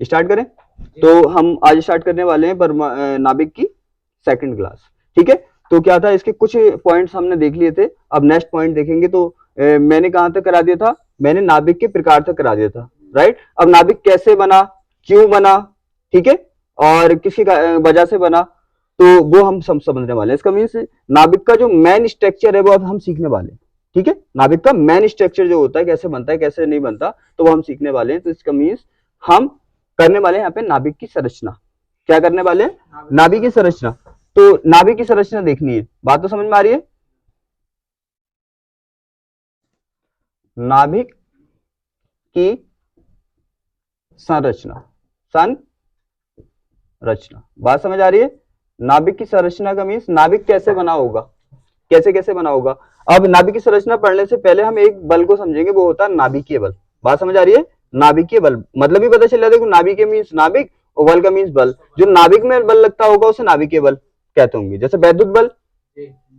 Start करें? तो हम आज स्टार्ट करने वाले हैं नाभिक की सेकंड क्लास। ठीक है, तो क्या था, इसके कुछ पॉइंट्स हमने देख लिए थे, अब नेक्स्ट पॉइंट देखेंगे। तो मैंने कहां तक करा दिया था, मैंने नाभिक के प्रकार तक करा दिया था, राइट। अब नाभिक कैसे बना, क्यों बना, ठीक है, और किसकी वजह से बना, तो वो हम समझने वाले हैं। इसका मीन्स नाभिक का जो मेन स्ट्रक्चर है वो अब हम सीखने वाले हैं। ठीक है, नाभिक का मेन स्ट्रक्चर जो होता है, कैसे बनता है कैसे नहीं बनता, तो वो हम सीखने वाले हैं। तो इसका मीन्स हम करने वाले हैं यहाँ पे नाभिक की संरचना। क्या करने वाले हैं? नाभिक की संरचना। तो नाभिक की संरचना देखनी है, बात तो समझ में आ रही है? नाभिक की संरचना, संरचना, बात समझ आ रही है? नाभिक की संरचना का मीन्स नाभिक कैसे बना होगा, कैसे कैसे बना होगा। अब नाभिक की संरचना पढ़ने से पहले हम एक बल को समझेंगे, वो होता है नाभिकीय बल। बात समझ आ रही है? नाभिकीय बल मतलब भी पता चल रहा है, देखो नाभिकीय मीन्स नाभिक और बल का मीन्स बल। जो नाभिक में बल लगता होगा उसे नाभिकीय बल कहते होंगे। जैसे वैद्युत बल,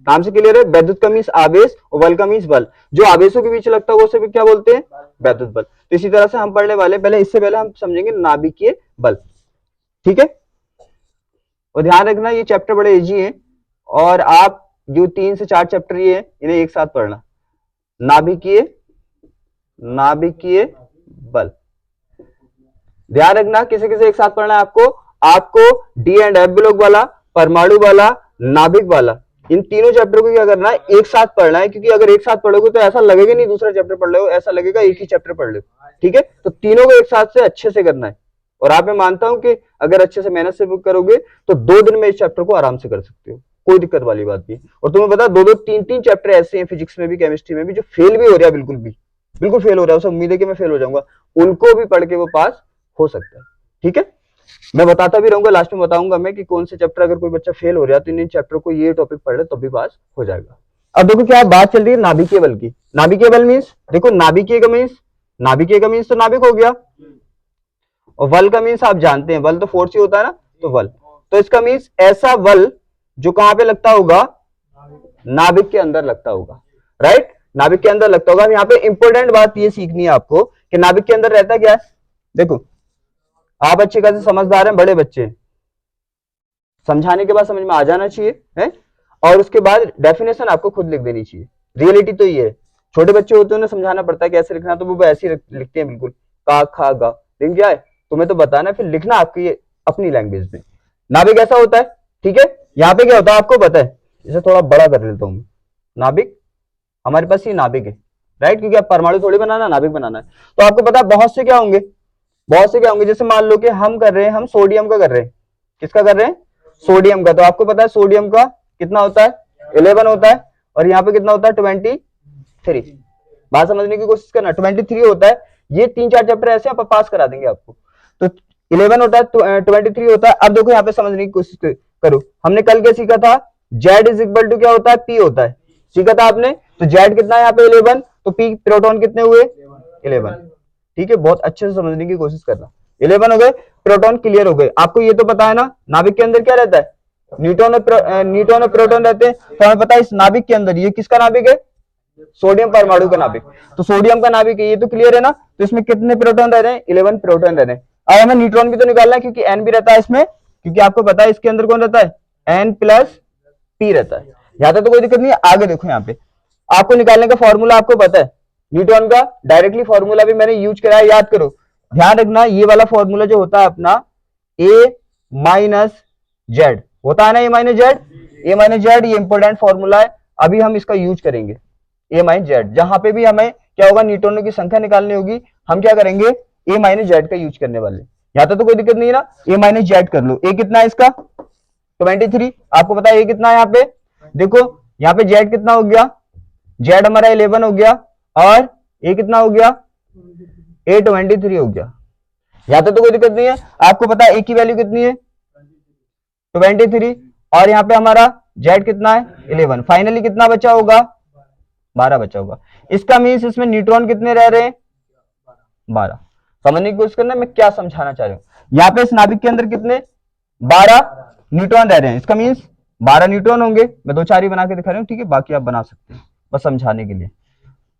नाम से क्लियर है, वैद्युत का मीन्स आवेश और बल का मीन्स बल। जो आवेशों के बीच लगता होगा उसे भी क्या बोलते हैं? वैद्युत बल। तो इसी तरह से हम पढ़ने वाले, पहले इससे पहले हम समझेंगे नाभिकीय बल। ठीक है, और ध्यान रखना ये चैप्टर बड़े इजी हैं, और आप जो 3 से 4 चैप्टर ये है इन्हें एक साथ पढ़ना। नाभिकीय नाभिकीय बल, ध्यान रखना किसे किसे एक साथ पढ़ना है आपको। आपको डी एंड एफ ब्लॉक वाला, परमाणु वाला, नाभिक वाला, इन तीनों चैप्टर को क्या करना है, एक साथ पढ़ना है। क्योंकि अगर एक साथ पढ़ोगे तो ऐसा लगेगा नहीं दूसरा चैप्टर पढ़ रहे हो, ऐसा लगेगा एक ही चैप्टर पढ़ रहे हो। ठीक है, तो तीनों को एक साथ से अच्छे से करना है। और आप, मैं मानता हूं कि अगर अच्छे से मेहनत से करोगे तो 2 दिन में इस चैप्टर को आराम से कर सकते हो, कोई दिक्कत वाली बात नहीं। और तुम्हें पता, 2-2, 3-3 चैप्टर ऐसे हैं फिजिक्स में भी, केमिस्ट्री में भी, जो फेल भी हो रहा है, बिल्कुल फेल हो रहा है, उसे उम्मीद है कि मैं फेल हो जाऊंगा, उनको भी पढ़ के वो पास हो सकता है। ठीक है, मैं बताता भी रहूंगा, लास्ट में बताऊंगा मैं कि कौन से चैप्टर, अगर कोई बच्चा फेल हो रहा है तो इन चैप्टर को, ये टॉपिक पढ़ ले तो भी पास हो जाएगा। अब देखो क्या बात चल रही है नाभिकीय बल की। नाभिकीय बल मीन्स, देखो नाभिकीय का मीन्स तो नाभिक हो गया, और बल का मीन्स आप जानते हैं, बल तो फोर्स ही होता है ना, तो बल। तो इसका मीन्स ऐसा बल जो कहां पे लगता होगा, नाभिक के अंदर लगता होगा, राइट, नाभिक के अंदर लगता होगा। यहाँ पे इंपॉर्टेंट बात ये सीखनी है आपको कि नाभिक के अंदर रहता क्या है। देखो, आप अच्छे खासे समझदार हैं, बड़े बच्चे, समझाने के बाद समझ में आ जाना चाहिए है, और उसके बाद डेफिनेशन आपको खुद लिख देनी चाहिए। रियलिटी तो ये है, छोटे बच्चे होते हैं उन्हें समझाना पड़ता है कैसे लिखना, तो वो ऐसे ही लिखते हैं बिल्कुल, का खा गा, लिख जाए, तुम्हें तो बताना, फिर लिखना आपकी अपनी लैंग्वेज में। नाभिक ऐसा होता है, ठीक है। यहाँ पे क्या होता है आपको पता है, इसे थोड़ा बड़ा कर लेता हूँ। नाभिक, हमारे पास ये नाभिक है, राइट, क्योंकि आप परमाणु थोड़ी बनाना, नाभिक बनाना है। तो आपको पता है बहुत से क्या होंगे, जैसे मान लो कि हम कर रहे हैं, हम सोडियम का कर रहे हैं, किसका कर रहे हैं, सोडियम का। तो आपको पता है सोडियम का कितना होता है, 11 होता है, और यहाँ पे कितना होता है, 23। बात समझने की कोशिश करना, 23 होता है। ये 3-4 चैप्टर ऐसे आप पास करा देंगे आपको। तो 11 होता है, 23 होता है। अब देखो यहाँ पे समझने की कोशिश करो, हमने कल क्या सीखा था, जेड इज इक्वल टू क्या होता है, पी होता है, सीखा था आपने। तो जेड कितना है यहाँ पे, 11, तो पी प्रोटॉन कितने हुए, 11। ठीक है, बहुत अच्छे से समझने की कोशिश करना। 11 हो गए, प्रोटॉन क्लियर हो गए। आपको ये तो पता है ना, नाभिक के अंदर क्या रहता है, न्यूट्रॉन और प्रोटॉन रहते हैं। तो हमें पता है इस नाभिक के अंदर ये किसका नाभिक है, सोडियम परमाणु का नाभिक। तो सोडियम का नाभिक है, ये तो क्लियर है ना। तो इसमें कितने प्रोटॉन रह रहे हैं, 11 प्रोटॉन रह रहे हैं। अब हमें न्यूट्रॉन भी तो निकालना है, क्योंकि एन भी रहता है इसमें, क्योंकि आपको पता है इसके अंदर कौन रहता है, एन प्लस पी रहता है। यहां तक तो कोई दिक्कत नहीं है। आगे देखो, यहाँ पे आपको निकालने का फॉर्मूला आपको पता है, न्यूटन का डायरेक्टली फॉर्मूला भी मैंने यूज करा है, याद करो। ध्यान रखना, ये वाला फॉर्मूला जो होता है अपना, ए माइनस जेड होता है ना, ए माइनस जेड, ये इंपोर्टेंट फॉर्मूला है, अभी हम इसका यूज करेंगे। ए माइनस जेड, जहां पे भी हमें क्या होगा, न्यूटनों की संख्या निकालनी होगी, हम क्या करेंगे, ए माइनस जेड का यूज करने वाले। यहां तक तो कोई दिक्कत नहीं है ना। ए माइनस जेड कर लो, ए कितना है इसका, 23। आपको पता है ए कितना है, यहाँ पे देखो, यहाँ पे जेड कितना हो गया, जेड हमारा 11 हो गया, और ए कितना हो गया, ए 23 हो गया। यहां तक तो कोई दिक्कत नहीं है। आपको पता है ए की वैल्यू कितनी है, 23, और यहाँ पे हमारा जेड कितना है, 11। फाइनली कितना बचा होगा, 12 बचा होगा। इसका मीन्स इसमें न्यूट्रॉन कितने रह रहे हैं, 12। समझने की कोशिश करना मैं क्या समझाना चाह रहा हूं। यहाँ पे इस नाभिक के अंदर कितने, 12 न्यूट्रॉन रह रहे हैं। इसका मीन्स 12 न्यूट्रॉन होंगे। मैं 2-4 ही बना के दिखा रहा हूँ, ठीक है, बाकी आप बना सकते हैं बस समझाने के लिए।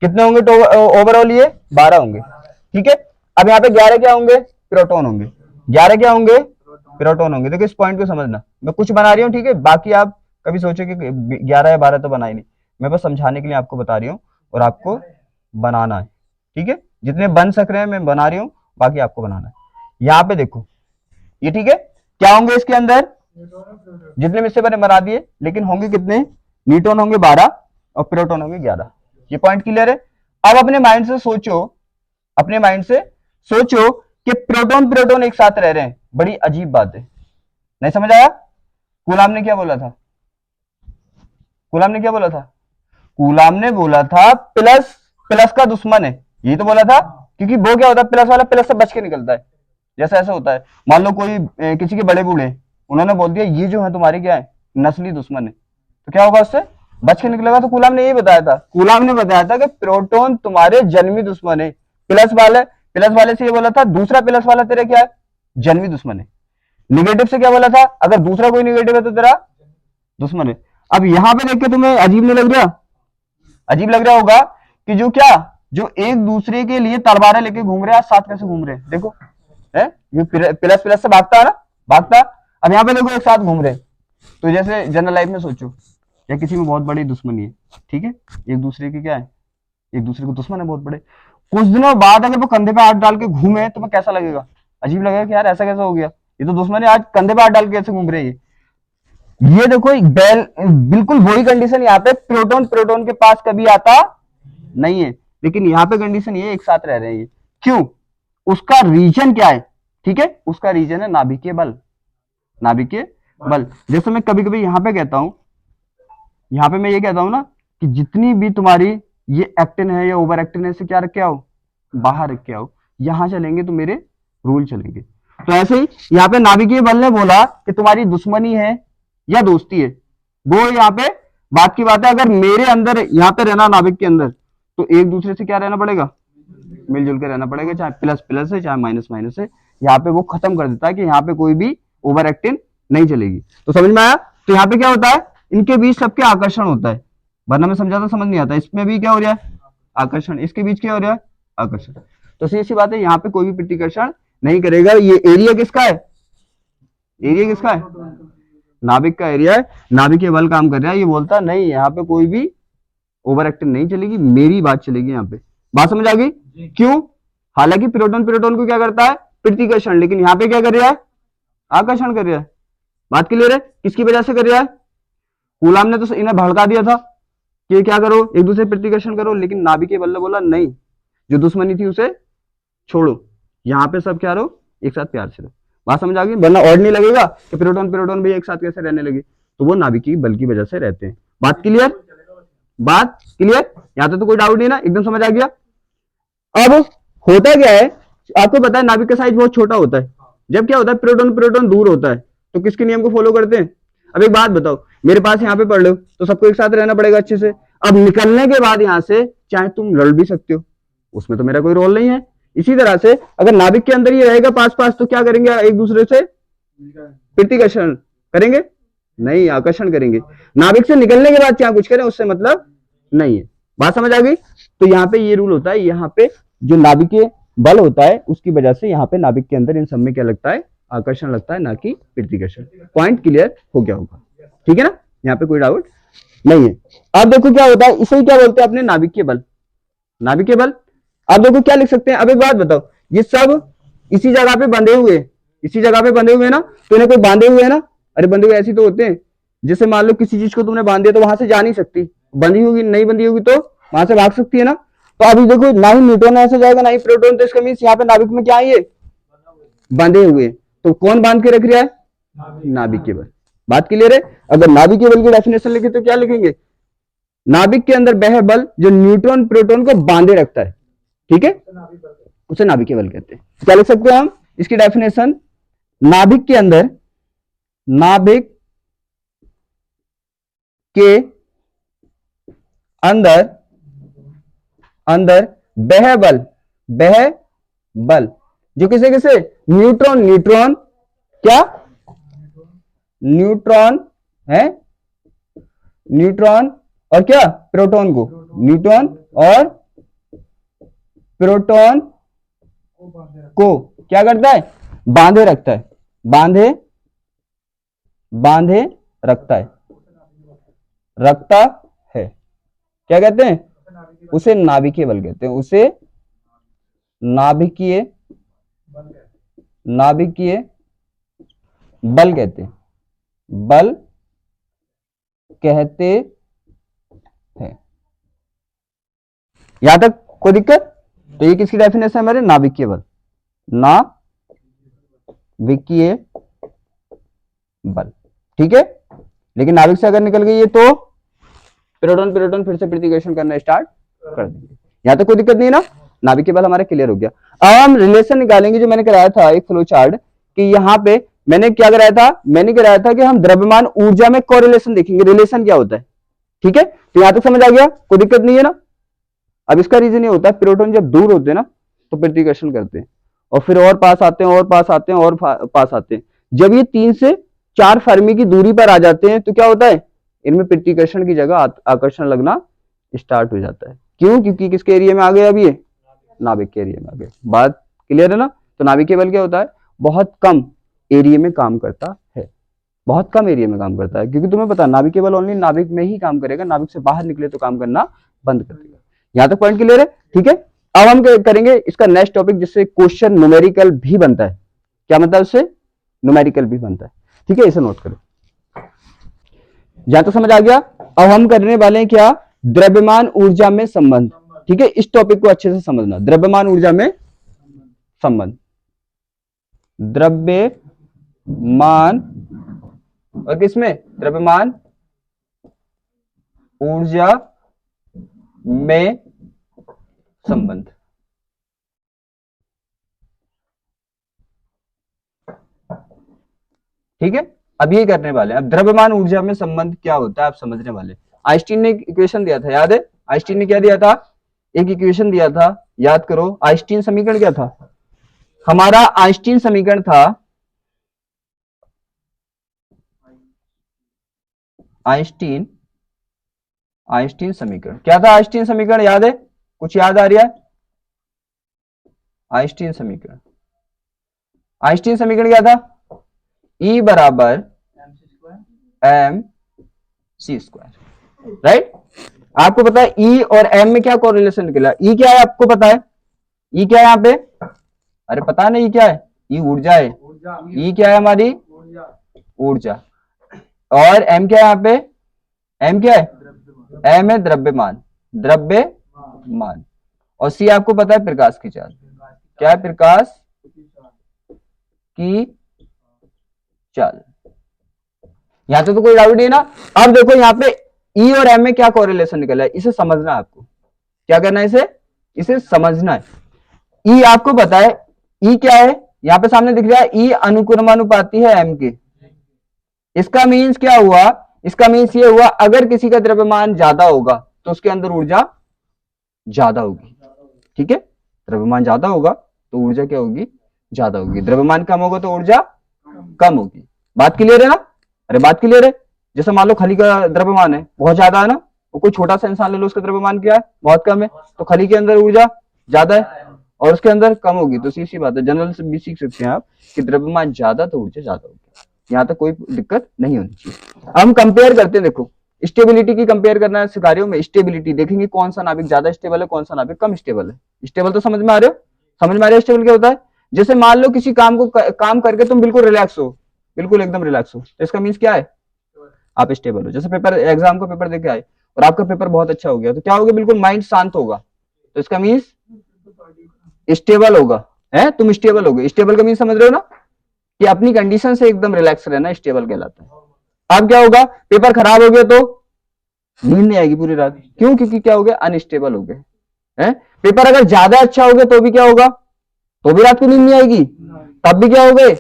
कितने होंगे ओवरऑल, ये 12 होंगे, ठीक है। अब यहाँ पे 11 क्या होंगे, प्रोटॉन होंगे। 11 क्या होंगे, प्रोटॉन होंगे। देखो इस पॉइंट को समझना, मैं कुछ बना रही हूँ ठीक है, बाकी आप कभी सोचो कि 11 या 12 तो बना ही नहीं, मैं बस समझाने के लिए आपको बता रही हूँ और आपको बनाना है, ठीक है। जितने बन सक रहे हैं मैं बना रही हूँ, बाकी आपको बनाना है। यहाँ पे देखो ये ठीक है, क्या होंगे इसके अंदर, जितने में से मैंने बना दिए, लेकिन होंगे कितने, न्यूट्रॉन होंगे 12 और प्रोटॉन होंगे 11। ये पॉइंट क्लियर है। अब अपने माइंड से सोचो, अपने माइंड से सोचो कि प्रोटॉन प्रोटॉन एक साथ रह रहे हैं, बड़ी अजीब बात है, नहीं समझ आया। कूलाम ने क्या बोला था, कूलाम ने क्या बोला था, कूलाम ने बोला था प्लस प्लस का दुश्मन है, यही तो बोला था। क्योंकि वो क्या होता है, प्लस वाला प्लस से बच के निकलता है। जैसा ऐसा होता है, मान लो कोई किसी के बड़े बूढ़े, उन्होंने बोल दिया ये जो है तुम्हारी क्या है, नस्ली दुश्मन है, तो क्या होगा, उससे बच के निकलेगा। तो कूलाम ने यही बताया था, कूलाम ने बताया था कि प्रोटॉन तुम्हारे जन्मी दुश्मन है, प्लस वाले से ये बोला था दूसरा प्लस वाला तेरा क्या है, जन्मी दुश्मन है। निगेटिव से क्या बोला था, अगर दूसरा कोई निगेटिव है तो तेरा दुश्मन है। अब यहां पे देख के तुम्हें अजीब नहीं लग रहा, अजीब लग रहा होगा कि जो क्या, जो एक दूसरे के लिए तलवारें लेके घूम रहे हैं, आज साथ कैसे घूम रहे हैं, देखो है ये प्लस प्लस से भागता है ना, भागता। अब यहाँ पे देखो एक साथ घूम रहे हैं। तो जैसे जनरल लाइफ में सोचो, या किसी में बहुत बड़ी दुश्मनी है, ठीक है, एक दूसरे के क्या है, एक दूसरे को दुश्मन है बहुत बड़े, कुछ दिनों बाद अगर वो कंधे पे हाथ डाल के घूमे तो कैसा लगेगा, अजीब लगेगा कि यार ऐसा कैसा हो गया, ये तो दुश्मन है, आज कंधे पे हाथ डाल के कैसे घूम रहे हैं ये देखो बिल्कुल वही कंडीशन यहाँ पे प्रोटॉन प्रोटॉन के पास कभी आता नहीं है, लेकिन यहाँ पे कंडीशन ये एक साथ रह रहे हैं, क्यों, उसका रीजन क्या है, ठीक है, उसका रीजन है नाभिकीय बल, नाभिकीय बल। जैसे मैं कभी कभी यहाँ पे कहता हूं, यहाँ पे मैं ये कहता हूं ना कि जितनी भी तुम्हारी ये एक्टिन है या ओवर एक्टिन है, से क्या रख के आओ, बाहर रख के आओ, यहां चलेंगे तो मेरे रूल चलेंगे। तो ऐसे ही यहाँ पे नाभिकीय बल ने बोला कि तुम्हारी दुश्मनी है या दोस्ती है, वो यहाँ पे बात की बात है, अगर मेरे अंदर यहाँ पे रहना नाभिक के अंदर, तो एक दूसरे से क्या रहना पड़ेगा, मिलजुल के रहना पड़ेगा, चाहे प्लस प्लस है चाहे माइनस माइनस है। यहाँ पे वो खत्म कर देता है कि यहाँ पे कोई भी ओवर एक्टिंग नहीं चलेगी। तो समझ में आया। तो यहाँ पे क्या होता है, इनके बीच सबके आकर्षण होता है, वरना मैं समझाता समझ नहीं आता। इसमें भी क्या हो रहा है, आकर्षण, इसके बीच क्या हो रहा है, आकर्षण। तो सीधी सी बात है, यहाँ पे कोई भी प्रतिकर्षण नहीं करेगा। ये एरिया किसका है, एरिया किसका है, नाभिक का एरिया है, नाभिक के बल काम कर रहा है। ये बोलता नहीं यहाँ पे कोई भी ओवर एक्टिंग नहीं चलेगी, मेरी बात चलेगी यहाँ पे। बात समझ आ गई, क्यों, हालांकि प्रोटॉन प्रोटॉन को क्या करता है, प्रतिकर्षण, लेकिन यहाँ पे क्या कर रहा है, आकर्षण कर रहा है। बात क्लियर है, किसकी वजह से कर रहा है, कूलाम ने तो इन्हें भड़का दिया था कि क्या करो, एक दूसरे प्रतिकर्षण करो, लेकिन नाभिक के बल ने बोला नहीं, जो दुश्मनी थी उसे छोड़ो, यहाँ पे सब क्या रहो, एक साथ प्यार से रहो। बात समझ आ गई, वरना और नहीं लगेगा कि प्रोटॉन प्रोटॉन भी एक साथ कैसे रहने लगे, तो वो नाभिकीय बल की वजह से रहते हैं। बात क्लियर, बात क्लियर, यहाँ तो कोई डाउट नहीं ना, एकदम समझ आ गया। अब होता क्या है, आपको पता है नाभिक का साइज बहुत छोटा होता है, जब क्या होता है प्रोटॉन प्रोटॉन दूर होता है, तो किसके नियम को फॉलो करते हैं। अब एक बात बताओ, मेरे पास यहाँ पे पढ़ लो तो सबको एक साथ रहना पड़ेगा अच्छे से। अब निकलने के बाद यहाँ से चाहे तुम लड़ भी सकते हो, उसमें तो मेरा कोई रोल नहीं है। इसी तरह से अगर नाभिक के अंदर ही रहेगा पास पास, तो क्या करेंगे, एक दूसरे से प्रतिकर्षण करेंगे, नहीं आकर्षण करेंगे। नाभिक से निकलने के बाद क्या कुछ करें उससे मतलब नहीं है। बात समझ आ गई। तो यहाँ पे ये रूल होता है, यहाँ पे जो नाभिकीय बल होता है उसकी वजह से यहाँ पे नाभिक के अंदर इन सब में क्या लगता है, आकर्षण लगता है, ना कि प्रतिकर्षण। पॉइंट क्लियर हो गया होगा, ठीक है ना, यहाँ पे कोई डाउट नहीं है। अब देखो क्या होता है, इसे क्या बोलते हैं अपने नाभिकीय बल, नाभिकीय बल। अब देखो क्या लिख सकते हैं, अब एक बात बताओ, ये सब इसी जगह पे बंधे हुए, इसी जगह पे बंधे हुए ना, तो इन्हें कोई बांधे हुए है ना, अरे बंधे हुए ऐसे तो होते हैं, जैसे मान लो किसी चीज को तुमने बांध दिया तो वहां से जा नहीं सकती, बंधी होगी, नहीं बंधी होगी तो वहां से भाग सकती है ना। तो अभी देखो ना ही न्यूट्रॉन ऐसे जाएगा ना ही प्रोटॉन, तो इसका मीन्स यहाँ पे नाभिक में क्या है, ये बंधे हुए। तो कौन बांध के रख रहा है, नाभिकीय बल। बात क्लियर है। अगर नाभिकीय बल की डेफिनेशन लिखे तो क्या लिखेंगे, नाभिक के अंदर वह बल जो न्यूट्रॉन प्रोटॉन को बांधे रखता है, ठीक है, उसे नाभिकीय बल कहते हैं। क्या लिख सकते हैं हम इसकी डेफिनेशन, नाभिक के अंदर, नाभिक के अंदर अंदर वह बल, वह बल जो किसे किसे, न्यूट्रॉन, न्यूट्रॉन क्या, न्यूट्रॉन है, न्यूट्रॉन और क्या, प्रोटॉन को, न्यूट्रॉन और प्रोटॉन को क्या करता है, बांधे रखता है, बांधे बांधे रखता है, रखता है, क्या कहते हैं, उसे नाभिकीय बल कहते हैं, उसे नाभिकीय नाभिकीय बल कहते हैं, बल कहते हैं। यहां तक कोई दिक्कत? तो ये किसकी डेफिनेशन है हमारे, नाभिकीय बल, नाभिकीय बल, ठीक है। लेकिन नाभिक से अगर निकल गई है तो प्रोटॉन प्रोटॉन फिर से प्रतिकर्षण करना स्टार्ट कर देंगे। यहां तक कोई दिक्कत नहीं है ना, नाभिकीय बल हमारा क्लियर हो गया। अब हम रिलेशन निकालेंगे, जो मैंने कराया था एक फ्लो चार्ट, कि यहाँ पे मैंने क्या कराया था, मैंने कराया था कि हम द्रव्यमान ऊर्जा में कोरिलेशन देखेंगे, रिलेशन क्या होता है, ठीक है। तो यहां तक समझ आ गया, कोई दिक्कत नहीं है ना। अब इसका रीजन ये होता है, प्रोटॉन जब दूर होते हैं ना तो प्रतिकर्षण करते हैं, और फिर और पास आते हैं, और पास आते हैं, और पास आते हैं। जब ये 3 से 4 फर्मी की दूरी पर आ जाते हैं तो क्या होता है, इनमें प्रतिकर्षण की जगह आकर्षण लगना स्टार्ट हो जाता है। क्यों? क्योंकि किसके एरिया में आ गए, अब ये नाभिक के एरिया में आ गए। बात क्लियर है ना। तो नाभिकीय बल क्या होता है, बहुत कम एरिया में काम करता है, बहुत कम एरिया में काम करता है, क्योंकि तुम्हें पता है नाभिकीय बल ओनली नाभिक में ही काम करेगा, नाभिक से बाहर निकले तो काम करना बंद कर देगा। यहां तक पॉइंट क्लियर है, ठीक है। अब हम करेंगे इसका नेक्स्ट टॉपिक, जिससे क्वेश्चन न्यूमेरिकल भी बनता है। क्या बनता है उससे, न्यूमेरिकल भी बनता है, ठीक है, इसे नोट करो। यहां तक समझ आ गया। अब हम करने वाले हैं क्या, द्रव्यमान ऊर्जा में संबंध, ठीक है। इस टॉपिक को अच्छे से समझना, द्रव्यमान ऊर्जा में संबंध, द्रव्यमान और किसमें, द्रव्यमान ऊर्जा में संबंध, ठीक है। अब ये करने वाले हैं, अब द्रव्यमान ऊर्जा में संबंध क्या होता है आप समझने वाले। आइंस्टीन ने इक्वेशन दिया था, याद है, आइंस्टीन ने क्या दिया था, एक इक्वेशन दिया था, याद करो। आइंस्टीन समीकरण क्या था हमारा, आइंस्टीन समीकरण था, आइंस्टीन आइंस्टीन समीकरण क्या था, आइंस्टीन समीकरण याद है, कुछ याद आ रहा है, आइंस्टीन समीकरण, आइंस्टीन समीकरण क्या था, E बराबर एम सी स्क्वायर, राइट। आपको पता है E और M में क्या कोरिलेशन निकला, E क्या है आपको पता है, E क्या है यहाँ पे, अरे पता नहीं E क्या है, E ऊर्जा है, E क्या है हमारी ऊर्जा, और M क्या है यहाँ पे, M क्या है, M है द्रव्यमान, द्रव्यमान, और C आपको पता है प्रकाश की चाल, क्या है, प्रकाश की चाल। यहां तो कोई डाउट नहीं ना। अब देखो यहाँ पे E और M में क्या कोरिलेशन निकला है, इसे समझना है आपको, क्या करना है, इसे समझना है। E आपको पता है, E क्या है, यहाँ पे सामने दिख रहा है E अनुक्रमानुपाती है M के। इसका मीन्स क्या हुआ, इसका मीन्स ये हुआ, अगर किसी का द्रव्यमान ज्यादा होगा तो उसके अंदर ऊर्जा ज्यादा होगी, ठीक है। द्रव्यमान ज्यादा होगा तो ऊर्जा क्या होगी, ज्यादा होगी। द्रव्यमान कम होगा तो ऊर्जा कम होगी। बात क्लियर है ना, अरे बात क्लियर है। जैसे मान लो खली का द्रव्यमान है बहुत ज्यादा है ना, वो कोई छोटा सा इंसान ले लो, उसका द्रव्यमान क्या है, बहुत कम है, तो खली के अंदर ऊर्जा ज्यादा है और उसके अंदर कम होगी। तो सीधी बात है, जनरल से भी सीख सकते हैं आप कि द्रव्यमान ज्यादा तो ऊर्जा ज्यादा होगी। यहाँ तक कोई दिक्कत नहीं होनी चाहिए। हम कंपेयर करते हैं, देखो स्टेबिलिटी की कंपेयर करना है सिकारियों में, स्टेबिलिटी देखेंगे कौन सा नाभिक ज्यादा स्टेबल है, कौन सा नाभिक कम स्टेबल है। स्टेबल तो समझ में आ रहे हो, समझ में आ रहे हो स्टेबल क्या होता है। जैसे मान लो किसी काम करके तुम बिल्कुल रिलैक्स हो, बिल्कुल एकदम रिलैक्स हो, तो इसका मीन्स क्या है, आप स्टेबल हो। जैसे पेपर, एग्जाम का पेपर देके आए और आपका पेपर बहुत अच्छा हो गया, तो क्या होगा, बिल्कुल माइंड शांत होगा, तो इसका मीन्स स्टेबल होगा, है, तुम स्टेबल हो गए। स्टेबल का मीन्स समझ रहे हो ना, कि अपनी कंडीशन से एकदम रिलैक्स रहना स्टेबल कहलाता है। अब क्या होगा, पेपर खराब हो गया तो नींद नहीं आएगी पूरी रात, क्यों, क्योंकि क्या हो गया, अनस्टेबल हो गए, हैं। पेपर अगर ज्यादा अच्छा हो गया तो भी क्या होगा, तो भी रात को नींद नहीं आएगी, तब भी क्या हो गए,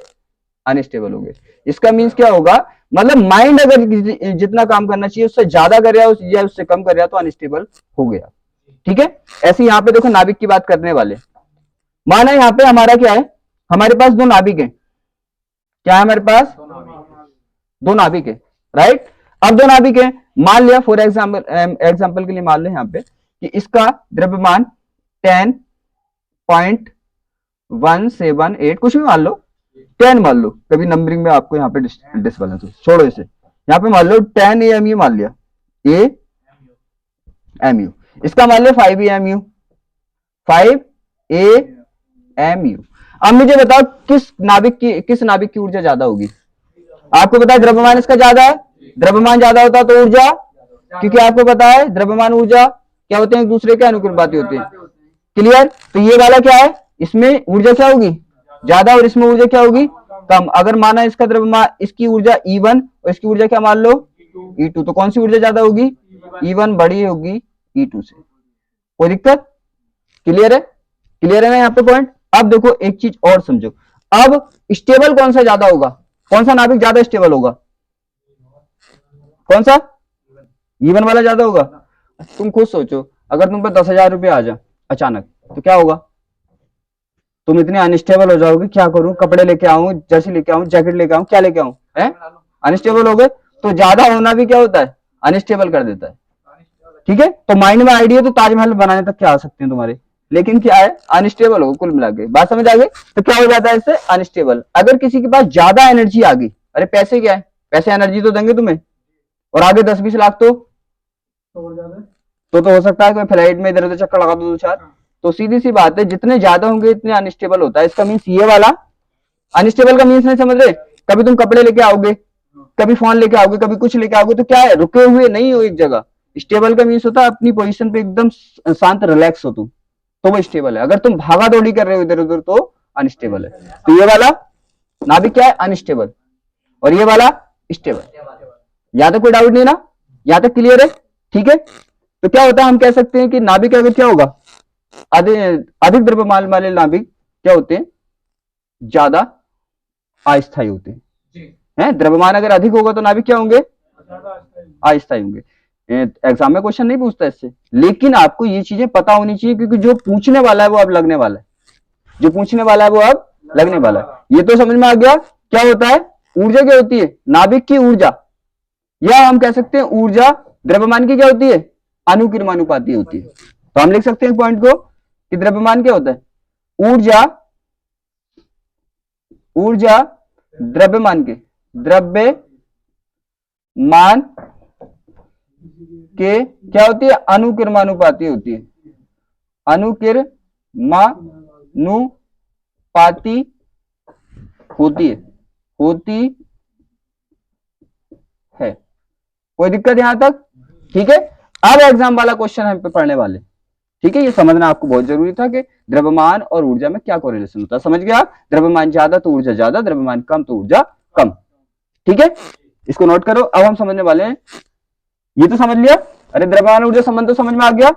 अनस्टेबल हो गए। इसका मीन्स क्या होगा, मतलब माइंड अगर जितना काम करना चाहिए उससे ज्यादा कर रहा है या उससे कम कर रहा है तो अनस्टेबल हो गया, ठीक है। ऐसे यहाँ पे देखो नाभिक की बात करने वाले, माना यहाँ पे हमारा क्या है, हमारे पास दो नाभिक है, क्या है हमारे पास, दो नाभिक है, राइट। अब दो नाभिक है, मान लिया फॉर एग्जाम्पल के लिए मान ले यहाँ पे कि इसका द्रव्यमान 10.178 कुछ भी मान लो, 10 मान लो, कभी नंबरिंग में आपको यहाँ पे डिसबैलेंस हो, छोड़ो इसे, यहाँ पे मान लो 10 AMU मान लिया, AMU, इसका मान लो 5 AMU, 5 AMU। अब मुझे बताओ किस नाभिक की ऊर्जा ज्यादा होगी? आपको पता है द्रव्यमान इसका ज्यादा है, द्रव्यमान ज्यादा होता है तो ऊर्जा, क्योंकि आपको पता है द्रव्यमान ऊर्जा क्या होते हैं, एक दूसरे के अनुपाती होते हैं। क्लियर? तो ये वाला क्या है, इसमें ऊर्जा क्या होगी, ज्यादा, और इसमें ऊर्जा क्या होगी, कम। अगर माना इसका द्रव्यमान, इसकी ऊर्जा E1 और इसकी ऊर्जा क्या मान लो, E2, तो कौन सी ऊर्जा ज्यादा होगी, E1 बड़ी होगी E2 से। कोई दिक्कत? क्लियर है? क्लियर है ना यहाँ पे पॉइंट? अब देखो एक चीज और समझो, अब स्टेबल कौन सा ज्यादा होगा, कौन सा नाभिक ज्यादा स्टेबल होगा, कौन सा, E1 वाला ज्यादा होगा। तुम खुद सोचो, अगर तुम पे 10,000 रुपये आ जाए अचानक, तो क्या होगा, तुम इतने अनस्टेबल हो जाओगे, क्या करूं, कपड़े लेके आऊं, जर्सी लेके आऊं, जैकेट लेके आऊं, क्या लेके आऊं, है अनस्टेबल हो गए। तो ज्यादा होना भी क्या होता है, अनस्टेबल कर देता है। ठीक है, तो माइंड में आइडिया तो ताजमहल बनाने तक क्या आ सकते हैं तुम्हारे, लेकिन क्या है, अनस्टेबल हो कुल मिला के। बात समझ आ गई? तो क्या हो जाता है इससे, अनस्टेबल। अगर किसी के पास ज्यादा एनर्जी आ गई, अरे पैसे क्या है, पैसे एनर्जी तो देंगे तुम्हें, और आगे 10-20 लाख तो हो सकता है कोई फ्लाइट में इधर उधर चक्कर लगा दो 2-4। तो सीधी सी बात है, जितने ज्यादा होंगे इतने अनस्टेबल होता है। इसका मीन्स ये वाला अनस्टेबल का मीन्स नहीं समझ रहे, कभी तुम कपड़े लेके आओगे, कभी फोन लेके आओगे, कभी कुछ लेके आओगे, तो क्या है, रुके हुए नहीं हो एक जगह। स्टेबल का मीन्स होता है अपनी पोजीशन पे एकदम शांत रिलैक्स हो तुम, तो वो स्टेबल है। अगर तुम भागा दौड़ी कर रहे हो इधर उधर तो अनस्टेबल है। तो ये वाला नाभिक क्या है, अनस्टेबल, और ये वाला स्टेबल। यहां तक कोई डाउट नहीं ना, यहां तक क्लियर है? ठीक है, तो क्या होता है, हम कह सकते हैं कि नाभिक अगर क्या होगा, अधिक द्रव्यमान वाले नाभिक क्या होते हैं, ज्यादा अस्थायी होते हैं। द्रव्यमान अगर अधिक होगा तो नाभिक क्या होंगे, अस्थायी होंगे। एग्जाम में क्वेश्चन नहीं पूछता इससे, लेकिन आपको ये चीजें पता होनी चाहिए, क्योंकि जो पूछने वाला है वो अब लगने वाला है, जो पूछने वाला है वो अब लगने वाला है। ये तो समझ में आ गया क्या होता है, ऊर्जा क्या होती है, नाभिक की ऊर्जा, या हम कह सकते हैं ऊर्जा द्रव्यमान की क्या होती है, अनुकिरमानुपाती होती है। तो हम लिख सकते हैं पॉइंट को कि द्रव्यमान क्या होता है, ऊर्जा द्रव्यमान के क्या होती है, अनुकिरमानुपाती होती है, अनुकिरमानुपाती होती है। कोई दिक्कत यहां तक? ठीक है, अब एग्जाम वाला क्वेश्चन हम पे पढ़ने वाले। ठीक है, ये समझना आपको बहुत जरूरी था कि द्रव्यमान और ऊर्जा में क्या कोरिलेशन होता है। समझ गया? द्रव्यमान ज्यादा तो ऊर्जा ज्यादा, द्रव्यमान कम तो ऊर्जा कम। ठीक है, इसको नोट करो। अब हम समझने वाले हैं, ये तो समझ लिया, अरे द्रव्यमान ऊर्जा संबंध तो समझ में आ गया,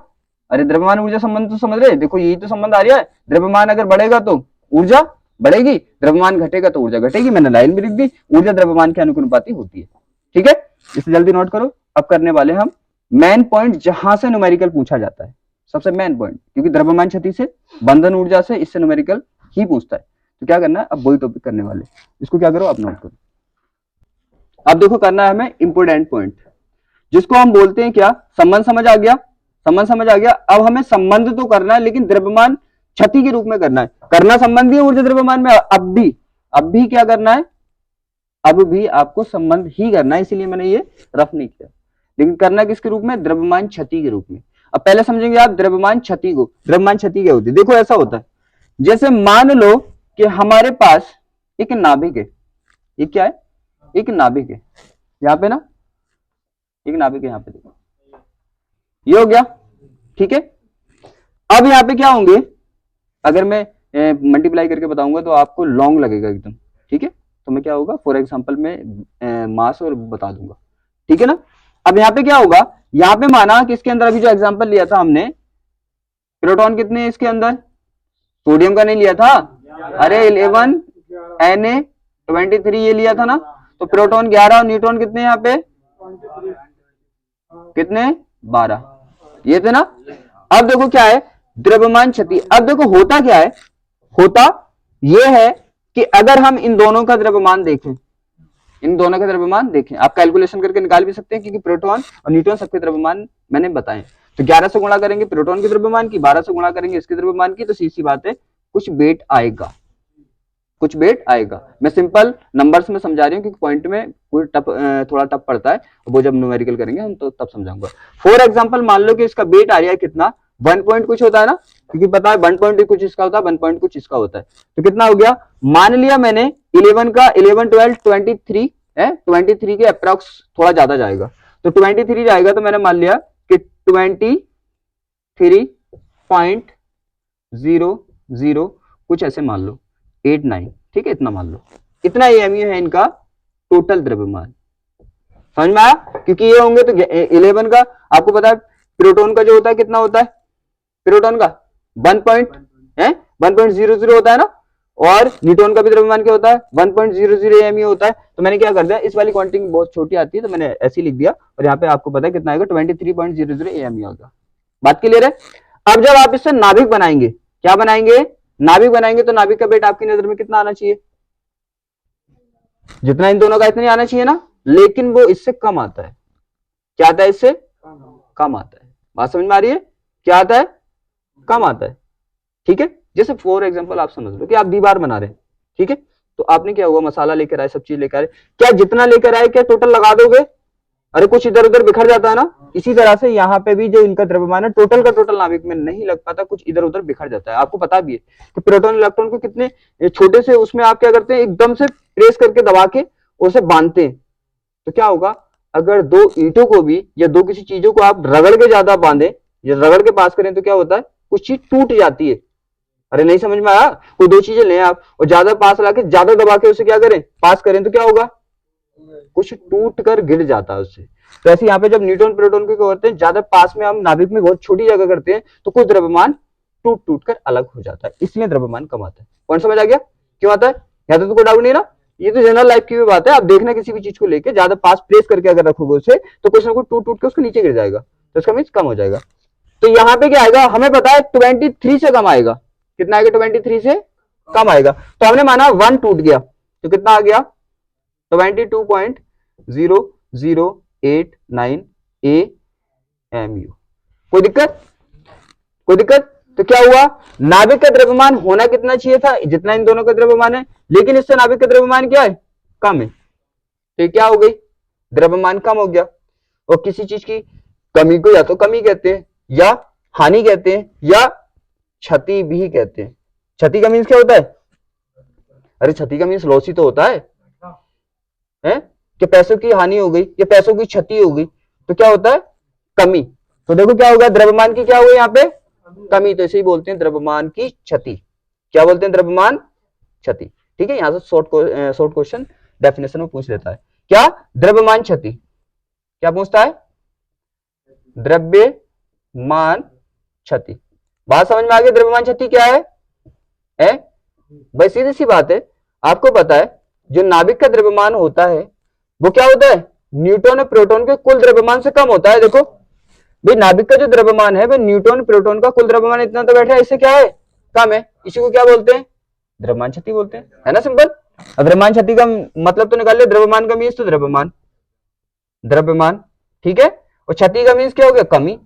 अरे द्रव्यमान ऊर्जा संबंध तो समझ रहे, देखो यही तो संबंध आ रहा है, द्रव्यमान अगर बढ़ेगा तो ऊर्जा बढ़ेगी, द्रव्यमान घटेगा तो ऊर्जा घटेगी। मैंने लाइन भी लिख दी, ऊर्जा द्रव्यमान के अनुपाती होती है। ठीक है, इसे जल्दी नोट करो। अब करने वाले हम मेन पॉइंट, जहां से न्यूमेरिकल पूछा जाता है, सबसे मेन पॉइंट, क्योंकि द्रव्यमान क्षति से, बंधन ऊर्जा से, इससे न्यूमेरिकल ही पूछता है। तो क्या करना है, अब वही टॉपिक करने वाले, इसको क्या करो, आप नोट करो। अब देखो करना है हमें इंपोर्टेंट पॉइंट, जिसको हम बोलते हैं क्या, संबंध। समझ आ गया, संबंध समझ आ गया। अब हमें संबंध तो करना है, लेकिन द्रव्यमान क्षति के रूप में करना है। करना संबंधी है ऊर्जा द्रव्यमान में, अब भी क्या करना है, अब भी आपको संबंध ही करना है, इसीलिए मैंने ये रफ नहीं किया। लेकिन करना किसके रूप में, द्रव्यमान क्षति के रूप में। अब पहले समझेंगे आप द्रव्यमान क्षति को। द्रव्यमान क्षति क्या होती है, देखो ऐसा होता है, जैसे मान लो कि हमारे पास एक नाभिक है, ये क्या है, एक नाभिक है, यहाँ पे ना एक नाभिक है, यहाँ पे देखो, ये हो गया। ठीक है, अब यहाँ पे क्या होंगे, अगर मैं मल्टीप्लाई करके बताऊंगा तो आपको लॉन्ग लगेगा एकदम। ठीक है, तो मैं क्या होगा, फॉर एग्जांपल में मास और बता दूंगा। ठीक है ना, अब यहाँ पे क्या होगा, यहाँ पे माना कि इसके अंदर अभी जो एग्जांपल लिया था हमने, प्रोटॉन कितने हैं इसके अंदर, सोडियम का नहीं लिया था, अरे 11 Na23 ये लिया था ना, तो प्रोटॉन 11 और न्यूट्रॉन कितने यहाँ पे, कितने, 12 ये थे ना। अब देखो क्या है, द्रव्यमान क्षति। अब देखो होता क्या है, होता यह है कि अगर हम इन दोनों का द्रव्यमान देखें, इन दोनों का द्रव्यमान देखें, आप कैलकुलेशन करके निकाल भी सकते हैं, क्योंकि प्रोटॉन और न्यूट्रॉन सबके द्रव्यमान मैंने बताए। तो 11 से गुणा करेंगे प्रोटॉन के द्रव्यमान की, 12 से गुणा करेंगे इसके द्रव्यमान की, तो सीधी बात है कुछ वेट आएगा। कुछ वेट आएगा। मैं सिंपल नंबर्स में समझा रही हूँ क्योंकि पॉइंट में कोई थोड़ा टफ पड़ता है, वो जब न्यूमेरिकल करेंगे हम तो तब समझाऊंगा। फॉर एग्जांपल मान लो कि इसका वेट आ रहा है कितना, 1 पॉइंट कुछ होता है ना, क्योंकि पता है 1 पॉइंट कुछ इसका होता है, 1 पॉइंट कुछ इसका होता है। तो कितना हो गया, मान लिया मैंने 11 का 11 12 23 है, 23 के अप्रॉक्स थोड़ा ज्यादा जाएगा, तो 23 जाएगा, तो मैंने मान लिया कि 23.00 कुछ ऐसे मान लो 89, ठीक है, इतना मान लो, इतना एमयू है इनका टोटल द्रव्यमान। समझ में आया? क्योंकि ये होंगे तो 11 का आपको पता है प्रोटॉन का जो होता है कितना होता है, प्रोटॉन का 1.00 होता है ना, और न्यूट्रॉन का भी द्रव्यमान क्या होता है 1.00 एमयू होता है। तो मैंने क्या कर दिया, इस वाली क्वांटिटी बहुत छोटी आती है तो मैंने ऐसे लिख दिया, और यहाँ पे आपको पता है कितना आएगा 23.00 एमयू आएगा। बात क्लियर है? अब जब आप इससे नाभिक बनाएंगे, क्या बनाएंगे, नाभिक बनाएंगे, तो नाभिक का वेट आपकी नजर में कितना आना चाहिए, जितना इन दोनों का इतना आना चाहिए ना, लेकिन वो इससे कम आता है। क्या आता है, इससे कम आता है। बात समझ में आ रही है? क्या आता है, कम आता है। ठीक है, जैसे फॉर एग्जांपल आप समझ लो कि आप दीवार बना रहे हैं, ठीक है, तो आपने क्या हुआ, मसाला लेकर आए, सब चीज लेकर आए, क्या जितना लेकर आए क्या टोटल लगा दोगे, अरे कुछ इधर उधर बिखर जाता है ना। इसी तरह से यहाँ पे भी जो इनका द्रव्यमान है टोटल का टोटल नाभिक में नहीं लग पाता, कुछ इधर उधर बिखर जाता है। आपको पता भी है कि प्रोटॉन इलेक्ट्रॉन को कितने छोटे से उसमें आप क्या करते हैं, एकदम से प्रेस करके दबा के उसे बांधते हैं, तो क्या होगा, अगर दो ईंटों को भी या दो किसी चीजों को आप रगड़ के ज्यादा बांधे या रगड़ के पास करें तो क्या होता है, कुछ चीज टूट जाती है। अरे नहीं समझ में आया? कोई दो चीजें लें आप और ज्यादा पास लाके ज्यादा दबा के उसे क्या करें, पास करें, तो क्या होगा, कुछ टूट कर गिर जाता है उससे। तो ऐसे यहाँ पे जब न्यूट्रॉन प्रोटॉन को करते हैं ज्यादा पास में, हम नाभिक में बहुत छोटी जगह करते हैं, तो कुछ द्रव्यमान टूट टूट कर अलग हो जाता है, इसलिए द्रव्यमान कम आता है। कौन समझ आ गया क्यों आता है? यहाँ तो तुमको डाउट नहीं ना, ये तो जनरल लाइफ की भी बात है। आप देखना किसी भी चीज को लेकर ज्यादा पास प्रेस करके अगर रखोगे उसे, तो कुछ ना कुछ टूट टूट के उसको नीचे गिर जाएगा, तो इसका मीन्स कम हो जाएगा। तो यहाँ पे क्या आएगा, हमें पता है 23 से कम आएगा। कितना आएगा, 23 से कम आएगा। तो हमने माना 1 टूट गया, तो कितना आ गया, 22.0089 एमयू। कोई दिक्कत, कोई दिक्कत? तो क्या हुआ, नाभिक का द्रव्यमान होना कितना चाहिए था, जितना इन दोनों का द्रव्यमान है, लेकिन इससे नाभिक का द्रव्यमान क्या है, कम है। तो क्या हो गई, द्रव्यमान कम हो गया। और किसी चीज की कमी को या तो कमी कहते हैं, या हानि कहते हैं, या क्षति भी कहते हैं। क्षति का मीन्स क्या होता है, अरे क्षति का मीन्स लॉस ही तो होता है कि पैसों की हानि हो गई या पैसों की क्षति हो गई, तो क्या होता है, कमी। तो देखो क्या होगा, द्रव्यमान की क्या हुई यहाँ पे, कमी, तो इसे ही बोलते हैं द्रव्यमान की क्षति। क्या बोलते हैं, द्रव्यमान क्षति। ठीक है, यहां से शॉर्ट क्वेश्चन डेफिनेशन में पूछ लेता है, क्या द्रव्यमान क्षति, क्या पूछता है, द्रव्यमान क्षति। बात समझ में आ गई, द्रव्यमान क्षति क्या है? भाई सीधी सी बात है, आपको पता है जो नाभिक का द्रव्यमान होता है वो क्या होता है, न्यूट्रॉन और प्रोटॉन के कुल द्रव्यमान से कम होता है। देखो भाई, नाभिक का जो द्रव्यमान है वो न्यूट्रॉन प्रोटॉन का कुल द्रव्यमान इतना तो बैठा है, इससे क्या है, कम है। इसी को क्या बोलते हैं, द्रव्यमान क्षति बोलते हैं, है ना, सिंपल। द्रव्यमान क्षति का मतलब तो निकाल लिया, द्रव्यमान का मीन्स तो द्रव्यमान, द्रव्यमान, ठीक है, और क्षति का मीन्स क्या हो गया, कमी।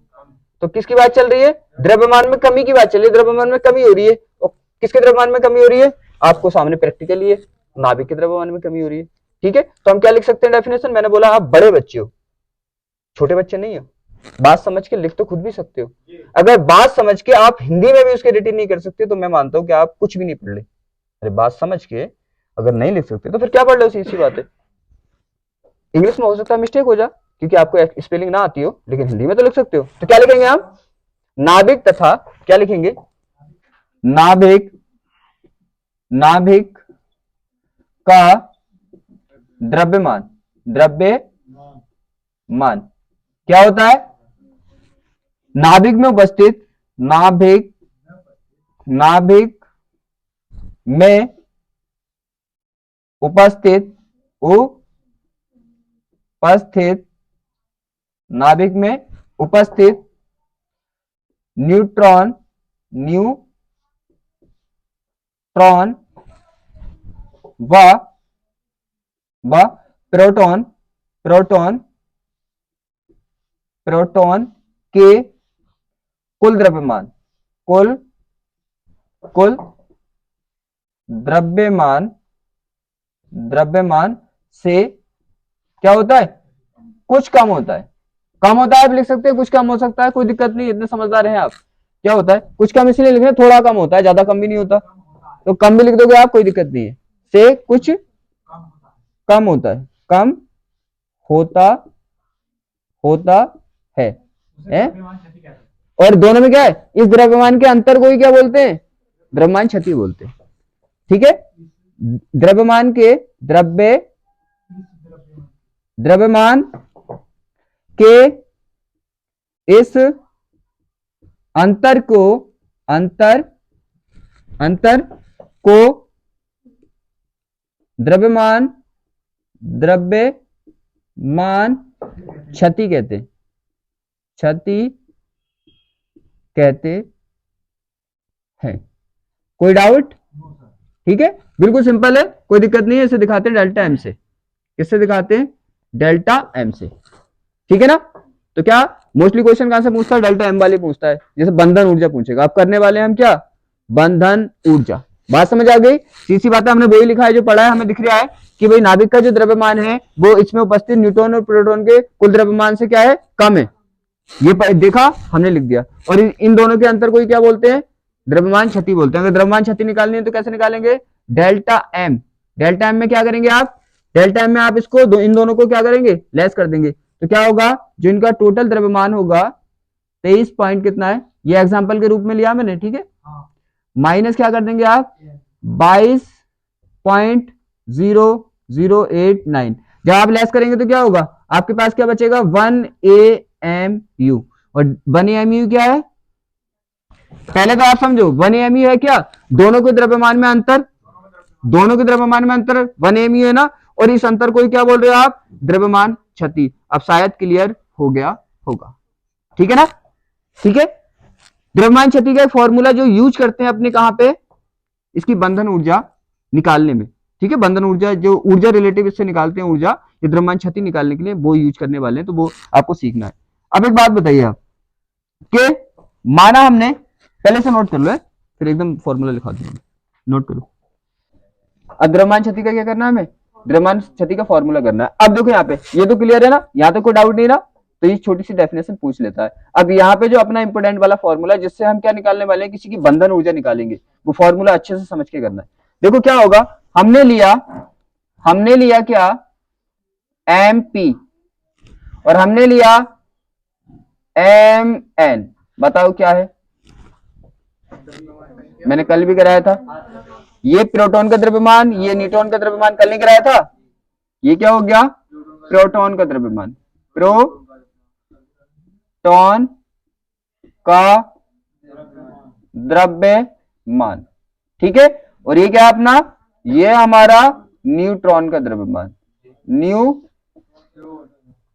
तो किसकी बात चल रही है, द्रव्यमान में कमी की बात चल रही है, द्रव्यमान में कमी हो रही है। और किसके द्रव्यमान में कमी हो रही है, आपको सामने प्रैक्टिकली है, नाभिक के द्रव्यमान में कमी हो रही है। ठीक है, तो हम क्या लिख सकते हैं डेफिनेशन, मैंने बोला आप बड़े बच्चे हो, छोटे बच्चे नहीं हो, बात समझ के लिख तो खुद भी सकते हो। अगर बात समझ के आप हिंदी में भी उसके रिटर्न नहीं कर सकते तो मैं मानता हूं कि आप कुछ भी नहीं पढ़ ले। अरे बात समझ के अगर नहीं लिख सकते तो फिर क्या पढ़ लो, सीधी बात है। इंग्लिश में हो सकता है मिस्टेक हो जा क्योंकि आपको स्पेलिंग ना आती हो, लेकिन हिंदी में तो लिख सकते हो। तो क्या लिखेंगे हम, नाभिक तथा, क्या लिखेंगे, नाभिक, नाभिक का द्रव्यमान, द्रव्यमान क्या होता है, नाभिक में उपस्थित, नाभिक, नाभिक में उपस्थित, उपस्थित, नाभिक में उपस्थित न्यूट्रॉन, न्यूट्रॉन व प्रोटॉन, प्रोटॉन, प्रोटॉन के कुल द्रव्यमान, कुल द्रव्यमान, द्रव्यमान से क्या होता है, कुछ कम होता है। कम होता है आप लिख सकते हैं, कुछ कम हो सकता है, कोई दिक्कत नहीं, इतने समझदार हैं आप। क्या होता है, कुछ कम इसलिए लिख रहे हैं, थोड़ा कम होता है, ज्यादा कम भी नहीं होता, तो कम भी लिख दोगे आप, कोई दिक्कत नहीं है। से कुछ कम होता है, कम होता होता है, है? और दोनों में क्या है, इस द्रव्यमान के अंतर को ही क्या बोलते हैं, द्रव्यमान क्षति बोलते हैं। ठीक है, द्रव्यमान के द्रव्यमान के इस अंतर को द्रव्यमान क्षति कहते हैं, क्षति कहते हैं। कोई डाउट? ठीक है, बिल्कुल सिंपल है, कोई दिक्कत नहीं है। इसे दिखाते हैं डेल्टा एम से। किससे दिखाते हैं, डेल्टा एम से। ठीक है ना, तो क्या मोस्टली क्वेश्चन कहां से पूछता है, डेल्टा एम वाले पूछता है। जैसे बंधन ऊर्जा पूछेगा, आप करने वाले हैं हम क्या, बंधन ऊर्जा। बात समझ आ गई? सीधी बात है, हमने वही लिखा है जो पढ़ा है, हमें दिख रहा है कि भाई नाभिक का जो द्रव्यमान है वो इसमें उपस्थित न्यूट्रॉन और प्रोटॉन के कुल द्रव्यमान से क्या है, कम है। ये देखा, हमने लिख दिया। और इन दोनों के अंतर को ही क्या बोलते हैं, द्रव्यमान क्षति बोलते हैं। अगर द्रव्यमान क्षति निकालनी है तो कैसे निकालेंगे, डेल्टा एम। डेल्टा एम में क्या करेंगे आप, डेल्टा एम में आप इसको इन दोनों को क्या करेंगे, लेस कर देंगे। तो क्या होगा, जो इनका टोटल द्रव्यमान होगा 23 पॉइंट कितना है, ये एग्जांपल के रूप में लिया मैंने, ठीक है, माइनस क्या कर देंगे आप, 22.0089। जब आप लेस करेंगे तो क्या होगा, आपके पास क्या बचेगा, 1 AMU। और 1 AMU क्या है, पहले तो आप समझो 1 AMU है क्या, दोनों के द्रव्यमान में अंतर, दोनों के द्रव्यमान में अंतर 1 AMU है ना, और इस अंतर को क्या बोल रहे हो आप, द्रव्यमान क्षति। अब शायद क्लियर हो गया होगा, ठीक है ना। ठीक है, द्रव्यमान क्षति का एक फॉर्मूला जो यूज करते हैं अपने कहां पे, इसकी बंधन ऊर्जा निकालने में। ठीक है, बंधन ऊर्जा जो ऊर्जा रिलेटिव इससे निकालते हैं ऊर्जा, ये द्रव्यमान क्षति निकालने के लिए वो यूज करने वाले हैं, तो वो आपको सीखना है। अब एक बात बताइए आप कि माना हमने, पहले से नोट कर लो है, फिर एकदम फॉर्मूला लिखा दूंगा, नोट करो। अब द्रव्यमान क्षति का क्या करना है हमें, द्रव्यमान क्षति का फॉर्मूला करना है। अब देखो यहाँ पे, ये तो क्लियर है ना, यहाँ तो कोई डाउट नहीं ना, तो ये छोटी सी डेफिनेशन पूछ लेता है। अब यहाँ पे जो अपना इंपोर्टेंट वाला फॉर्मूला, जिससे हम क्या निकालने वाले हैं, किसी की बंधन ऊर्जा निकालेंगे, वो फॉर्मूला अच्छे से समझ के करना है। देखो क्या होगा, हमने लिया क्या, MP, और हमने लिया MN। बताओ क्या है, मैंने कल भी कराया था, ये प्रोटॉन का द्रव्यमान, ये न्यूट्रॉन का द्रव्यमान, कल नहीं कराया था। ये क्या हो गया, प्रोटॉन का द्रव्यमान, प्रोटॉन का द्रव्यमान, ठीक है। और ये क्या अपना, ये हमारा न्यूट्रॉन का द्रव्यमान,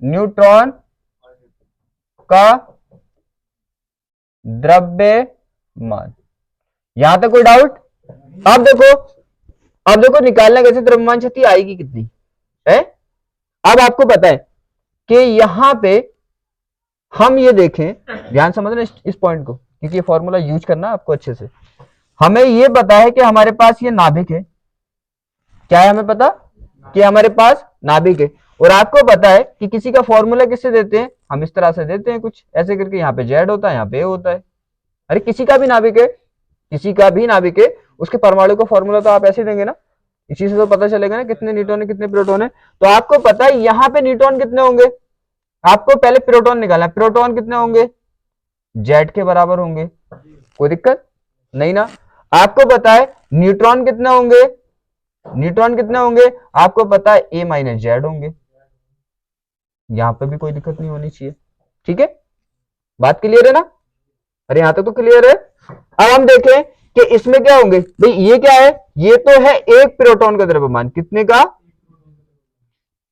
न्यूट्रॉन का द्रव्यमान। यहां तक कोई डाउट? अब देखो निकालना कैसे, द्रव्यमान क्षति आएगी कितनी है। अब आपको पता है कि यहां पे हम ये देखें, ध्यान समझना इस पॉइंट को, क्योंकि ये फॉर्मूला यूज करना आपको अच्छे से। हमें ये पता है कि हमारे पास ये नाभिक है, क्या है, हमें पता कि हमारे पास नाभिक है। और आपको पता है कि किसी का फॉर्मूला किससे देते हैं, हम इस तरह से देते हैं, कुछ ऐसे करके, यहाँ पे Z होता है, यहाँ पे A होता है। अरे किसी का भी नाभिक है, उसके परमाणु का फॉर्मूला तो आप ऐसे देंगे ना, इसी से तो पता चलेगा ना कितने न्यूट्रॉन है कितने प्रोटॉन है। तो आपको पता है यहाँ पे न्यूट्रॉन कितने होंगे, आपको पहले प्रोटॉन निकालना है, प्रोटॉन कितने होंगे, Z के बराबर होंगे, कोई दिक्कत नहीं ना। आपको पता है न्यूट्रॉन कितने होंगे, आपको पता है A - Z होंगे, यहां पे भी कोई दिक्कत नहीं होनी चाहिए, ठीक है। बात क्लियर है ना, अरे यहां तक तो क्लियर है। अब हम देखें कि इसमें क्या होंगे, भाई ये क्या है, ये तो है एक प्रोटॉन का द्रव्यमान, कितने का,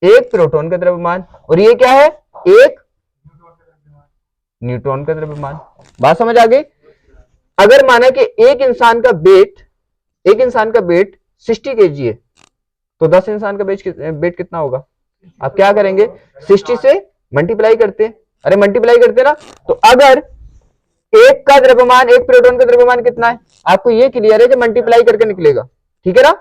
एक प्रोटॉन का द्रव्यमान। और ये क्या है, एक न्यूट्रॉन का द्रव्यमान। बात समझ आ गई। अगर माना कि एक इंसान का वेट 60 kg है, तो 10 इंसान का वेट कितना होगा, आप क्या करेंगे, 60 से मल्टीप्लाई करते, अरे मल्टीप्लाई करते ना। तो अगर एक का द्रव्यमान, एक प्रोटॉन का द्रव्यमान कितना है, आपको ये क्लियर है कि मल्टीप्लाई करके निकलेगा, ठीक है ना।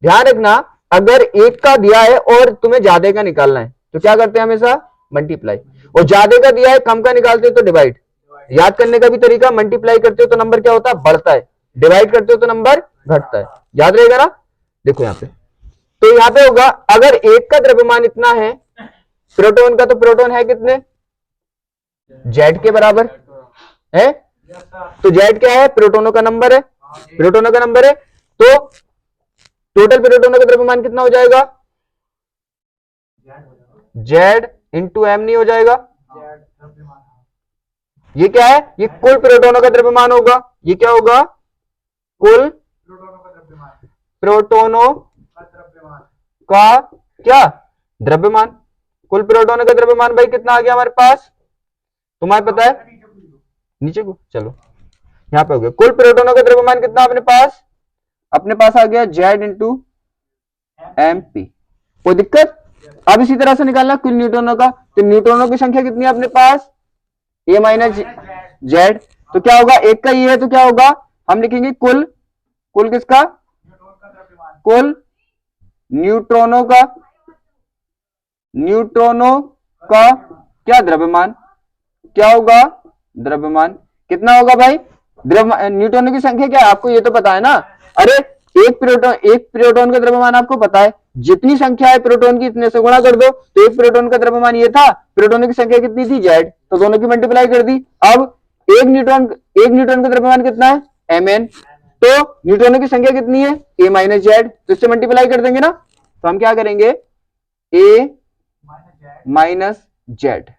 ध्यान रखना, अगर एक का दिया है और तुम्हें ज्यादा का निकालना है तो क्या करते हैं हमेशा, मल्टीप्लाई। और ज्यादा का दिया है कम का निकालते हो तो डिवाइड। याद करने का भी तरीका, मल्टीप्लाई करते हो तो नंबर क्या होता है, बढ़ता है, डिवाइड करते हो तो नंबर घटता है। याद रहेगा ना। देखो यहाँ पे, तो यहाँ पे होगा अगर एक का द्रव्यमान इतना है प्रोटॉन का, तो प्रोटॉन है कितने, जेड के बराबर है। तो जेड क्या है, प्रोटोनों का नंबर है, प्रोटोनों का नंबर है। तो टोटल प्रोटोनों का द्रव्यमान कितना हो जाएगा, जेड इंटू एम नहीं हो जाएगा। ये क्या है, ये कुल प्रोटोनों का द्रव्यमान होगा। ये क्या होगा, कुल प्रोटोनों का क्या, द्रव्यमान। कुल प्रोटोनों का द्रव्यमान भाई कितना आ गया हमारे पास, तुम्हारे पता है, नीचे को चलो, यहां पे हो गया कुल प्रोटोनों का द्रव्यमान कितना अपने पास आ गया जेड इंटू एम पी। कोई दिक्कत। अब इसी तरह से निकालना कुल न्यूट्रॉनों का, तो न्यूट्रॉनों की संख्या कितनी है अपने पास, ए माइनस जेड। तो क्या होगा, एक का ये है तो क्या होगा, हम लिखेंगे कुल, कुल किसका, कुल न्यूट्रॉनों का, न्यूट्रॉनों का क्या द्रव्यमान, क्या होगा, द्रव्यमान। कितना होगा भाई, न्यूट्रॉनों की संख्या क्या है आपको ये तो पता है ना। अरे एक प्रोटॉन का द्रव्यमान आपको पता है, जितनी संख्या है प्रोटॉन की इतने से गुणा कर दो। तो एक प्रोटॉन का द्रव्यमान ये था, प्रोटॉनों की संख्या कितनी थी, जेड, तो दोनों की मल्टीप्लाई कर दी। अब एक न्यूट्रॉन का द्रव्यमान कितना है, एम एन। तो न्यूट्रॉनों की संख्या कितनी है, ए माइनस जेड, तो इससे मल्टीप्लाई कर देंगे ना। तो हम क्या करेंगे, ए माइनस जेड,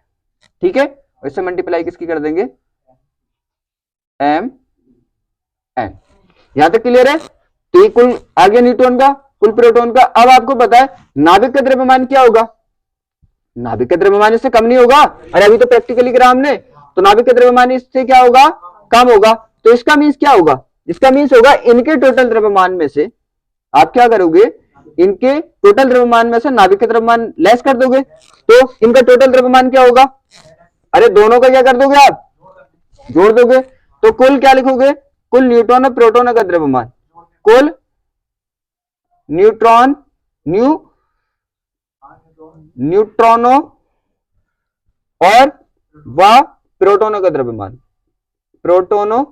ठीक है, इससे मल्टीप्लाई किसकी कर देंगे, एम एन। यहां तक क्लियर है। तो ये कुल आ गया न्यूट्रॉन का, कुल प्रोटॉन का। अब आपको पता है नाभिक का द्रव्यमान क्या होगा, नाभिक का द्रव्यमान इससे कम नहीं होगा। अरे अभी तो प्रैक्टिकली करा हमने, तो नाभिक का द्रव्यमान इससे क्या होगा, कम होगा। तो इसका मीन्स क्या होगा, इसका मीन्स होगा इनके टोटल द्रव्यमान में से आप क्या करोगे, इनके टोटल द्रव्यमान में से नाभिक का द्रव्यमान लेस कर दोगे। तो इनका टोटल द्रव्यमान क्या होगा, अरे दोनों का क्या कर दोगे आप, जोड़ दोगे। तो कुल क्या लिखोगे, कुल न्यूट्रॉन और प्रोटॉन का द्रव्यमान, कुल न्यूट्रॉन न्यूट्रॉनों और व प्रोटोनों का द्रव्यमान, प्रोटोनों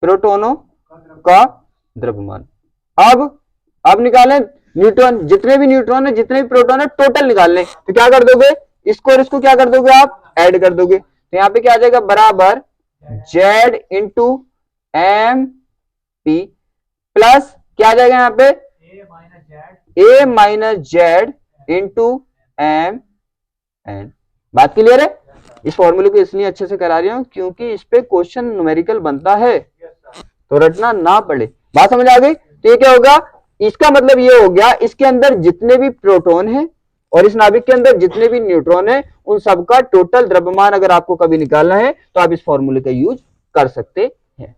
प्रोटोनों का द्रव्यमान। अब निकालें न्यूट्रॉन, जितने भी न्यूट्रॉन है जितने भी प्रोटॉन है टोटल निकाल लें। तो क्या कर दोगे, इसको और इसको क्या कर दोगे आप, ऐड कर दोगे। तो यहां पे क्या आ जाएगा, बराबर Z into M P plus क्या आ जाएगा यहाँ पे, A minus Z into M N. बात क्लियर है। इस फॉर्मूले को इसलिए अच्छे से करा रही हूं क्योंकि इस पे क्वेश्चन न्यूमेरिकल बनता है, तो रटना ना पड़े। बात समझ आ गई। तो ये क्या होगा, इसका मतलब ये हो गया इसके अंदर जितने भी प्रोटॉन है और इस नाभिक के अंदर जितने भी न्यूट्रॉन है उन सबका टोटल द्रव्यमान अगर आपको कभी निकालना है तो आप इस फॉर्मूले का यूज कर सकते हैं।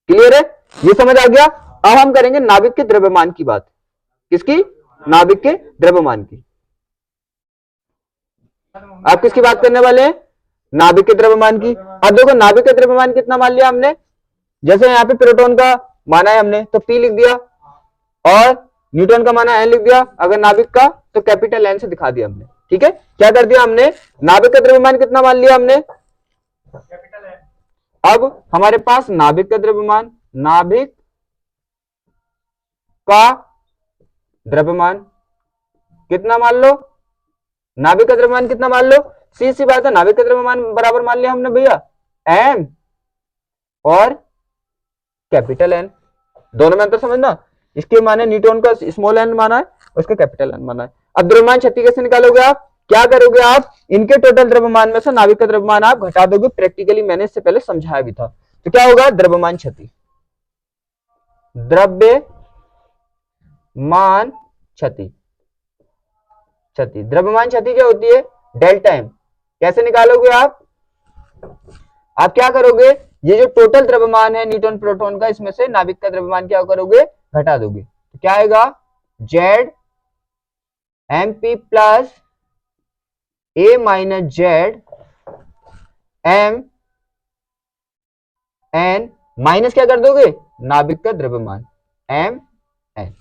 क्लियर है, ये समझ आ गया। अब हम करेंगे नाभिक के द्रव्यमान की बात। किसकी, नाभिक के द्रव्यमान की। आप किसकी बात करने वाले हैं, नाभिक के द्रव्यमान की। अब देखो नाभिक का द्रव्यमान कितना मान लिया हमने, जैसे यहाँ पे प्रोटॉन का माना है हमने तो P लिख दिया और न्यूट्रॉन का माना N लिख दिया। अगर नाभिक का तो कैपिटल N से दिखा दिया हमने। ठीक है, क्या कर दिया हमने, नाभिक का द्रव्यमान कितना मान लिया हमने, कैपिटल N। अब हमारे पास नाभिक का द्रव्यमान, नाभिक का द्रव्यमान कितना मान लो, नाभिक का द्रव्यमान कितना मान लो, सी सी बात है, नाभिक का द्रव्यमान बराबर मान लिया हमने भैया m और कैपिटल N। दोनों में अंतर समझना, इसके माने न्यूट्रॉन का स्मॉल n माना है और इसका कैपिटल N माना है। अब द्रव्यमान क्षति कैसे निकालोगे आप, क्या करोगे आप, इनके टोटल द्रव्यमान में से नाभिक का द्रव्यमान आप घटा दोगे। प्रैक्टिकली मैंने इससे पहले समझाया भी था। तो क्या होगा, द्रव्यमान क्षति, द्रव्यमान क्षति, द्रव्यमान क्षति क्या होती है, डेल्टा एम। कैसे निकालोगे आप क्या करोगे, ये जो टोटल द्रव्यमान है न्यूट्रॉन प्रोटॉन का, इसमें से नाभिक का द्रव्यमान क्या करोगे, घटा दोगे। तो क्या आएगा, Z M P plus A minus Z M N minus क्या कर दोगे, नाभिक का द्रव्यमान एम एन।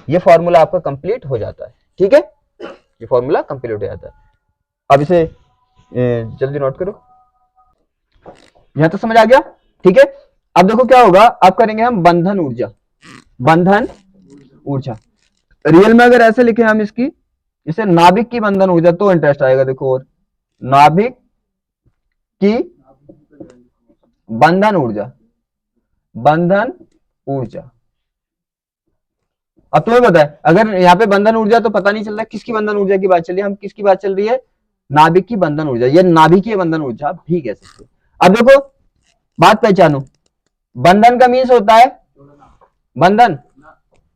ये फॉर्मूला आपका कंप्लीट हो जाता है, ठीक है, ये फॉर्मूला कंप्लीट हो जाता है। अब इसे जल्दी नोट करो, यहां तो समझ आ गया, ठीक है। अब देखो क्या होगा, अब करेंगे हम बंधन ऊर्जा, बंधन ऊर्जा। रियल में अगर ऐसे लिखे हम इसकी, इसे नाभिक की बंधन ऊर्जा, तो इंटरेस्ट आएगा। देखो, और नाभिक की बंधन ऊर्जा, बंधन ऊर्जा। अब तुम्हें पता है, अगर यहाँ पे बंधन ऊर्जा तो पता नहीं चल रहा किसकी बंधन ऊर्जा की बात चल रही है, हम किसकी बात चल रही है, नाभिक की बंधन ऊर्जा, ये नाभिकीय बंधन ऊर्जा भी कह सकते हो। अब देखो बात पहचानो, बंधन का मीन्स होता है बंधन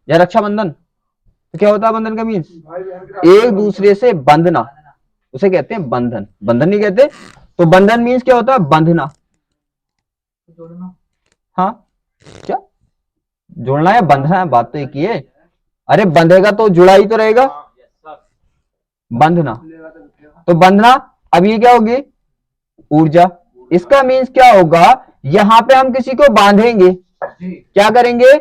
या रक्षाबंधन। तो क्या होता है बंधन का मीन्स, एक दूसरे से बंधना, उसे कहते हैं बंधन, बंधन नहीं कहते। तो बंधन मीन्स क्या होता है, बंधना। हाँ, क्या जोड़ना या बंधना है, बात तो एक ही है। अरे बंधेगा तो जुड़ा ही तो रहेगा, बंधना, तो बंधना। अब ये क्या होगी, ऊर्जा। इसका मीन्स क्या होगा, यहां पे हम किसी को बांधेंगे, क्या करेंगे,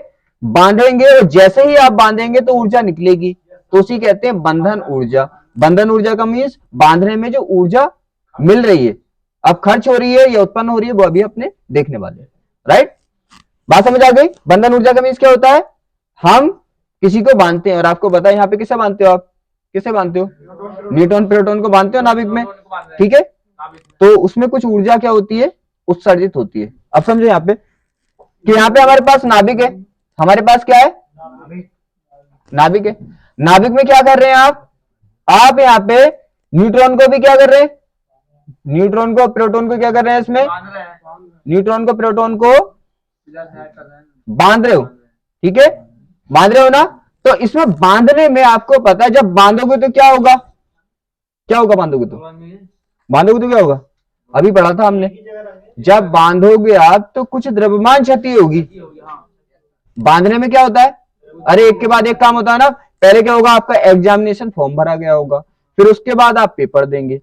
बांधेंगे, और जैसे ही आप बांधेंगे तो ऊर्जा निकलेगी, तो उसी कहते हैं बंधन ऊर्जा। बंधन ऊर्जा का मीन्स बांधने में जो ऊर्जा मिल रही है, अब खर्च हो रही है या उत्पन्न हो रही है, वो अभी अपने देखने वाले, राइट। बात समझ आ गई। बंधन ऊर्जा का मीन्स क्या होता है, हम किसी को बांधते हैं, और आपको पता है यहाँ पे किसे बांधते हो, आप किसे बांधते हो, न्यूट्रॉन प्रोटॉन को बांधते हो नाभिक में, ठीक है। तो उसमें कुछ ऊर्जा क्या होती है, उत्सर्जित होती है। अब समझो यहाँ पे कि यहाँ पे हमारे पास नाभिक है, हमारे पास क्या है, नाभिक है। नाभिक में क्या कर रहे हैं आप यहाँ पे न्यूट्रॉन को भी क्या कर रहे हैं, न्यूट्रॉन को प्रोटॉन को क्या कर रहे हैं, इसमें न्यूट्रॉन को प्रोटॉन को बांध रहे हो, ठीक है, बांध रहे हो ना। तो इसमें बांधने में आपको पता है, जब बांधोगे तो क्या होगा, क्या होगा, बांधोगे तो क्या होगा, अभी पढ़ा था हमने, जब बांधोगे आप तो कुछ द्रव्यमान क्षति होगी। बांधने में क्या होता है, अरे एक के बाद एक काम होता है ना। पहले क्या होगा, आपका एग्जामिनेशन फॉर्म भरा गया होगा, फिर उसके बाद आप पेपर देंगे,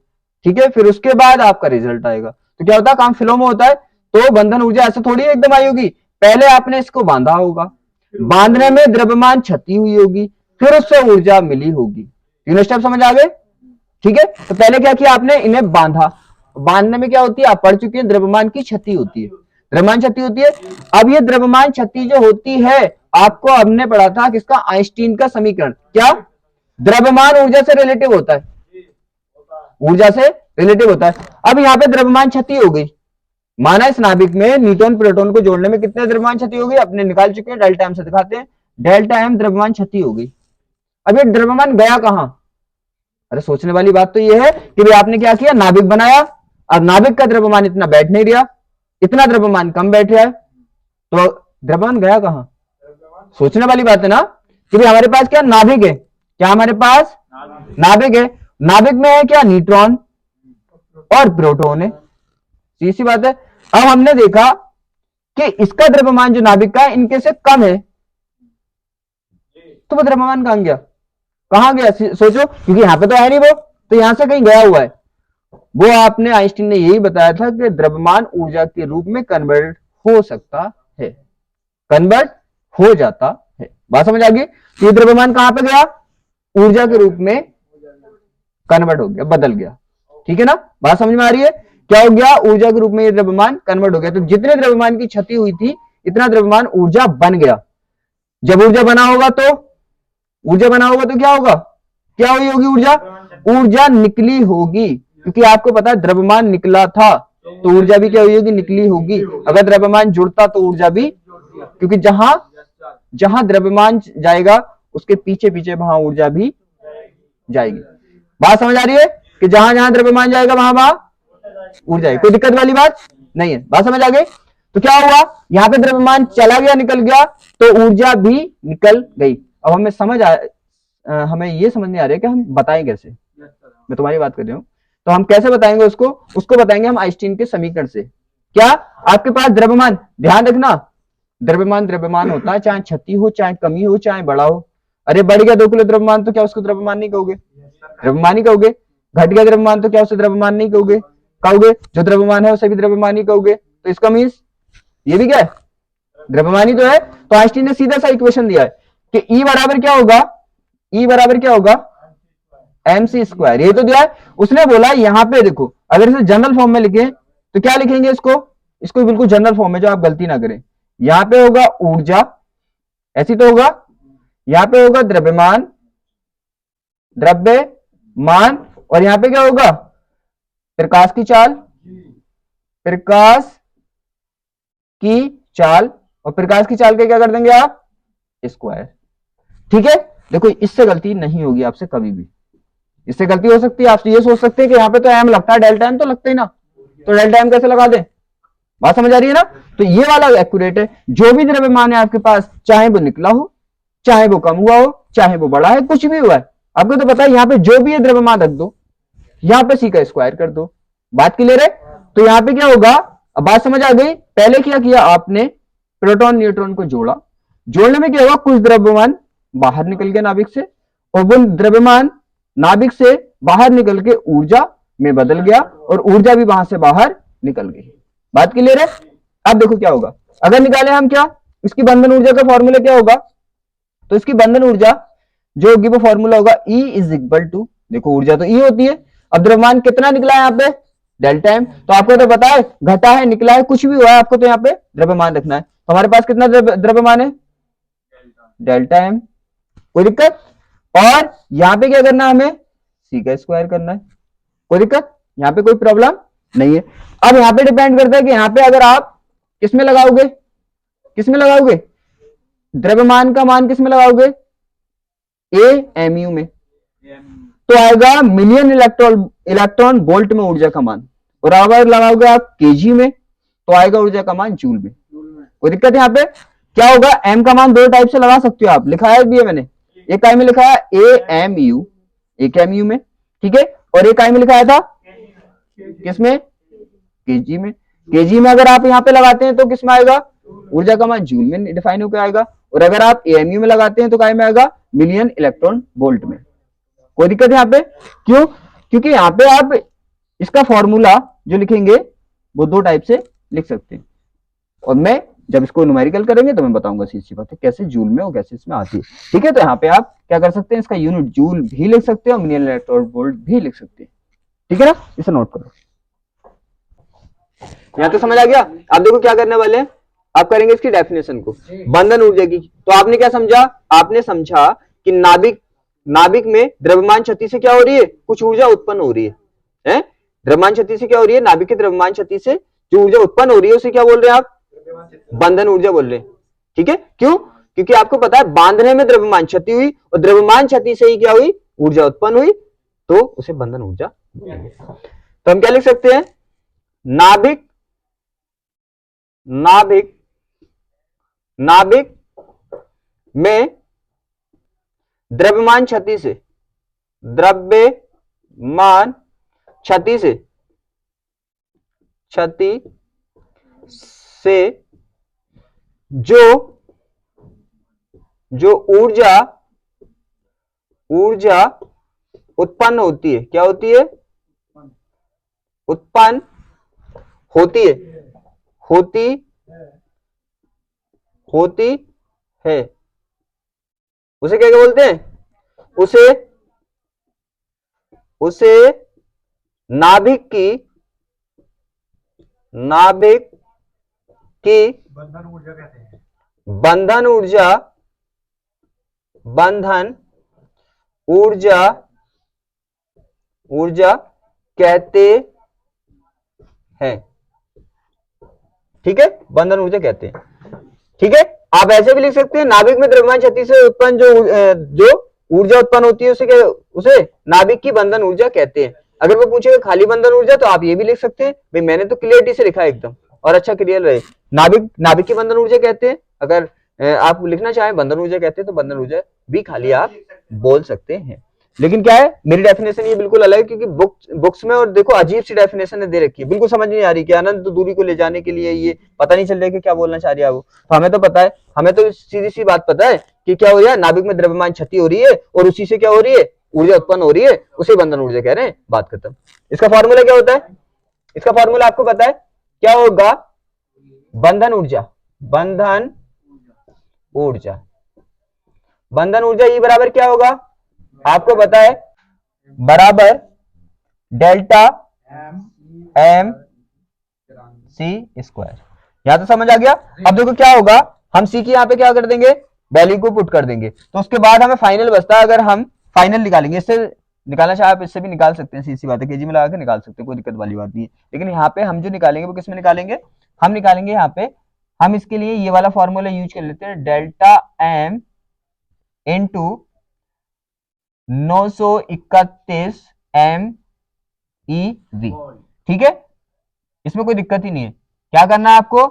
ठीक है, फिर उसके बाद आपका रिजल्ट आएगा। तो क्या होता है, काम फ्लो में होता है। तो बंधन ऊर्जा ऐसे थोड़ी एकदम आई होगी, पहले आपने इसको बांधा होगा, बांधने में द्रव्यमान क्षति हुई होगी, फिर उससे ऊर्जा मिली होगी। तीनों स्टेप समझ आ गए, ठीक है। तो पहले क्या किया आपने, इन्हें बांधा, बांधने में क्या होती है, आप पढ़ चुके हैं, द्रव्यमान की क्षति होती है, द्रव्यमान क्षति होती है। अब ये द्रव्यमान क्षति जो होती है, आपको हमने पढ़ा था किसका, आइंस्टीन का समीकरण, क्या, द्रव्यमान ऊर्जा से रिलेटिव होता है, ऊर्जा से रिलेटिव होता है। अब यहाँ पे द्रव्यमान क्षति हो गई, माना इस नाभिक में न्यूट्रॉन प्रोटॉन को जोड़ने में कितने द्रव्यमान क्षति हो गई, अपने निकाल चुके हैं, डेल्टा एम से दिखाते हैं, डेल्टा एम द्रव्यमान क्षति हो गई। अब ये द्रव्यमान गया कहां, अरे सोचने वाली बात तो ये है कि भाई आपने क्या किया, नाभिक बनाया, अब नाभिक का द्रव्यमान इतना बैठ नहीं रहा, इतना द्रव्यमान कम बैठ रहा है, तो द्रव्यमान गया कहां, सोचने वाली बात है ना, कि भाई हमारे पास क्या नाभिक है, क्या हमारे पास नाभिक है, नाभिक में है क्या, न्यूट्रॉन और प्रोटॉन है, सीधी बात है। अब हमने देखा कि इसका द्रव्यमान जो नाभिक का है इनके से कम है, तो वो द्रव्यमान कहां गया, कहां गया, सोचो, क्योंकि यहां पे तो है नहीं वो, तो यहां से कहीं गया हुआ है। वो आपने, आइंस्टीन ने यही बताया था कि द्रव्यमान ऊर्जा के रूप में कन्वर्ट हो सकता है, कन्वर्ट हो जाता है। बात समझ आ गई। तो ये द्रव्यमान कहां पे गया, ऊर्जा के रूप में कन्वर्ट हो गया, बदल गया, ठीक है ना, बात समझ में आ रही है, क्या हो गया, ऊर्जा के रूप में ये द्रव्यमान कन्वर्ट हो गया। तो जितने द्रव्यमान की क्षति हुई थी, इतना द्रव्यमान ऊर्जा बन गया। जब ऊर्जा बना होगा तो, ऊर्जा बना होगा तो क्या होगा, क्या हुई होगी, ऊर्जा, ऊर्जा निकली होगी, क्योंकि आपको पता है द्रव्यमान निकला था, तो ऊर्जा भी क्या हुई होगी, निकली होगी। अगर द्रव्यमान जुड़ता तो ऊर्जा भी, क्योंकि जहां जहां द्रव्यमान जाएगा उसके पीछे पीछे वहां ऊर्जा भी जाएगी। बात समझ आ रही है, कि जहां जहां द्रव्यमान जाएगा वहां वहां ऊर्जा है, कोई दिक्कत वाली बात नहीं है। बात समझ आ गई। तो क्या हुआ, यहाँ पे द्रव्यमान चला गया, निकल गया, तो ऊर्जा भी निकल गई। अब हमें हमें ये समझ नहीं आ रहा है कि हम बताएं कैसे, मैं तुम्हारी बात कर रही हूँ, तो हम कैसे बताएंगे उसको बताएंगे हम आइंस्टीन के समीकरण से। क्या, आपके पास द्रव्यमान, ध्यान रखना, द्रव्यमान होता है, चाहे क्षति हो, चाहे कमी हो, चाहे बड़ा हो। अरे बढ़ गया 2 किलो द्रव्यमान, तो क्या उसको द्रव्यमान नहीं कहोगे, द्रव्यमान ही कहोगे। घट गया द्रव्यमान, तो क्या उसे द्रव्यमान नहीं कहोगे, जो द्रव्यमान है उसे भी द्रव्यमान ही कहोगे। तो इसका मीन्स ये भी क्या है, द्रव्यमान ही तो है। तो आइंस्टीन ने सीधा सा इक्वेशन दिया है कि E बराबर क्या होगा, E बराबर क्या होगा mc²। ये तो दिया है। उसने बोला यहां पे देखो, अगर इसे जनरल फॉर्म में लिखे तो क्या लिखेंगे इसको, इसको बिल्कुल जनरल फॉर्म में, जो आप गलती ना करें। यहां पे होगा ऊर्जा, ऐसी तो होगा, यहां पे होगा द्रव्यमान, द्रव्यमान, और यहां पे क्या होगा प्रकाश की चाल, प्रकाश की चाल, और प्रकाश की चाल के क्या कर देंगे आप स्क्वायर। ठीक है, देखो इससे गलती नहीं होगी आपसे कभी भी। इससे गलती हो सकती है, आप ये सोच सकते हैं कि यहाँ पे तो एम लगता है, डेल्टा एम तो लगता ही ना, तो डेल्टा एम कैसे लगा दें। बात समझ आ रही है ना। तो ये वाला एक्यूरेट है। जो भी द्रव्यमान है आपके पास, चाहे वो निकला हो, चाहे वो कम हुआ हो, चाहे वो बड़ा है, कुछ भी हुआ है, आपको तो पता है यहाँ पे जो भी है द्रव्यमान रख दो, यहाँ पे सी का स्क्वायर कर दो। बात क्लियर है। तो यहाँ पे क्या होगा, अब बात समझ आ गई। पहले क्या किया आपने, प्रोटॉन न्यूट्रॉन को जोड़ा, जोड़ने में क्या होगा, कुछ द्रव्यमान बाहर निकल गया नाभिक से, और वो द्रव्यमान नाभिक से बाहर निकल के ऊर्जा में बदल गया, और ऊर्जा भी वहां से बाहर निकल गई। बात क्लियर है। अब देखो क्या होगा, अगर निकाले हम क्या, इसकी बंधन ऊर्जा का फॉर्मूला क्या होगा, तो इसकी बंधन ऊर्जा जो होगी वो फॉर्मूला होगा E इज इक्वल टू, देखो ऊर्जा तो E होती है, अब द्रव्यमान कितना निकला है यहाँ पे डेल्टा एम, तो आपको तो पता है घटा है निकला है कुछ भी हुआ है, आपको तो यहाँ पे द्रव्यमान रखना है। तो हमारे पास कितना द्रव्यमान है डेल्टा एम, कोई दिक्कत। और यहाँ पे क्या करना है, हमें सी का स्क्वायर करना है, कोई दिक्कत, यहाँ पे कोई प्रॉब्लम नहीं है। अब यहाँ पे डिपेंड करता है कि यहाँ पे अगर आप किसमें लगाओगे, किसमें लगाओगे, द्रव्यमान का मान किसमें लगाओगे, एएमयू में, तो आएगा मिलियन इलेक्ट्रॉन वोल्ट में ऊर्जा का मान, और अगर लगाओगे आप केजी में तो आएगा ऊर्जा का मान जूल में। कोई दिक्कत है। यहाँ पे क्या होगा, एम का मान दो टाइप से लगा सकते हो आप, लिखा है भी है मैंने, एक टाइम में लिखा है एएमयू, एक एमयू में, ठीक है, और एक टाइम में लिखाया था किसमें, केजी में। केजी में अगर आप यहाँ पे लगाते हैं तो किसमें आएगा, ऊर्जा का मान जूल में डिफाइन होकर आएगा, और अगर आप एएमयू में लगाते हैं तो काय में आएगा, मिलियन इलेक्ट्रॉन वोल्ट में। कोई दिक्कत है यहाँ पे, क्यों, क्योंकि यहाँ पे आप इसका फॉर्मूला जो लिखेंगे वो दो टाइप से लिख सकते हैं, और मैं जब इसको न्यूमेरिकल करेंगे तो मैं बताऊंगा सीधी बात है कैसे जूल में और कैसे इसमें आती है। ठीक है, तो यहाँ पे आप क्या कर सकते हैं, इसका यूनिट जूल भी लिख सकते हैं और मिलियन इलेक्ट्रॉन वोल्ट भी लिख सकते हैं। ठीक है ना, इसे नोट करो। यहाँ तो समझ आ गया। आप देखो क्या करने वाले हैं, आप करेंगे इसकी डेफिनेशन को, बंधन ऊर्जा की। तो आपने क्या समझा, आपने समझा कि नाभिक में द्रव्यमान क्षति से क्या हो रही है, कुछ ऊर्जा उत्पन्न हो रही है, द्रव्यमान क्षति से क्या हो रही है, नाभिक के द्रव्यमान क्षति से जो ऊर्जा उत्पन्न हो रही है उसे क्या बोल रहे हैं आप, बंधन ऊर्जा बोल रहे हैं। ठीक है, क्यों, क्योंकि आपको पता है बांधने में द्रव्यमान क्षति हुई, और द्रव्यमान क्षति से ही क्या हुई, ऊर्जा उत्पन्न हुई, तो उसे बंधन ऊर्जा बोलेंगे। तो हम क्या लिख सकते हैं, नाभिक में द्रव्यमान क्षति से जो ऊर्जा उत्पन्न होती है, क्या होती है, उत्पन्न होती है, उसे क्या बोलते हैं, उसे नाभिक की बंधन ऊर्जा कहते हैं। ठीक है, बंधन ऊर्जा कहते हैं। ठीक है, आप ऐसे भी लिख सकते हैं, नाभिक में द्रव्यमान क्षति से उत्पन्न जो ऊर्जा उत्पन्न होती है उसे नाभिक की बंधन ऊर्जा कहते हैं। अगर वो पूछेगा खाली बंधन ऊर्जा तो आप ये भी लिख सकते हैं, भाई मैंने तो क्लियरिटी से लिखा है एकदम, और अच्छा क्लियर रहे, नाभिक की बंधन ऊर्जा कहते हैं। अगर आप लिखना चाहें बंधन ऊर्जा कहते हैं तो बंधन ऊर्जा भी खाली आप बोल सकते हैं। लेकिन क्या है, मेरी डेफिनेशन ये बिल्कुल अलग है, क्योंकि बुक्स में और देखो अजीब सी डेफिनेशन दे रखी है, बिल्कुल समझ नहीं आ रही कि अनंत दूरी को ले जाने के लिए ये पता नहीं चल रहा है कि क्या बोलना चाह रही है वो। तो हमें तो पता है, हमें तो सीधी सी बात पता है कि क्या हो रहा है, नाभिक में द्रव्यमान क्षति हो रही है और उसी से क्या हो रही है, ऊर्जा उत्पन्न हो रही है, उसे बंधन ऊर्जा कह रहे हैं, बात खत्म। इसका फॉर्मूला क्या होता है, इसका फॉर्मूला आपको पता है क्या होगा, बंधन ऊर्जा बंधन ऊर्जा। बंधन ऊर्जा ई बराबर क्या होगा आपको पता है, बराबर डेल्टा एम सी स्क्वायर। यहां तो समझ आ गया। अब देखो क्या होगा, हम सी की यहाँ पे क्या कर देंगे, वैल्यू को पुट कर देंगे, तो उसके बाद हमें फाइनल बचता है। अगर हम फाइनल निकालेंगे, इससे निकालना चाहे आप इससे भी निकाल सकते हैं, सीधी बात है, केजी में लगा के निकाल सकते हैं, कोई दिक्कत वाली बात नहीं है। लेकिन यहाँ पे हम जो निकालेंगे वो किस में निकालेंगे, हम निकालेंगे यहाँ पे, हम इसके लिए ये वाला फॉर्मूला यूज कर लेते हैं, delta M into 931 M E V. ठीक है, इसमें कोई दिक्कत ही नहीं है। क्या करना है आपको,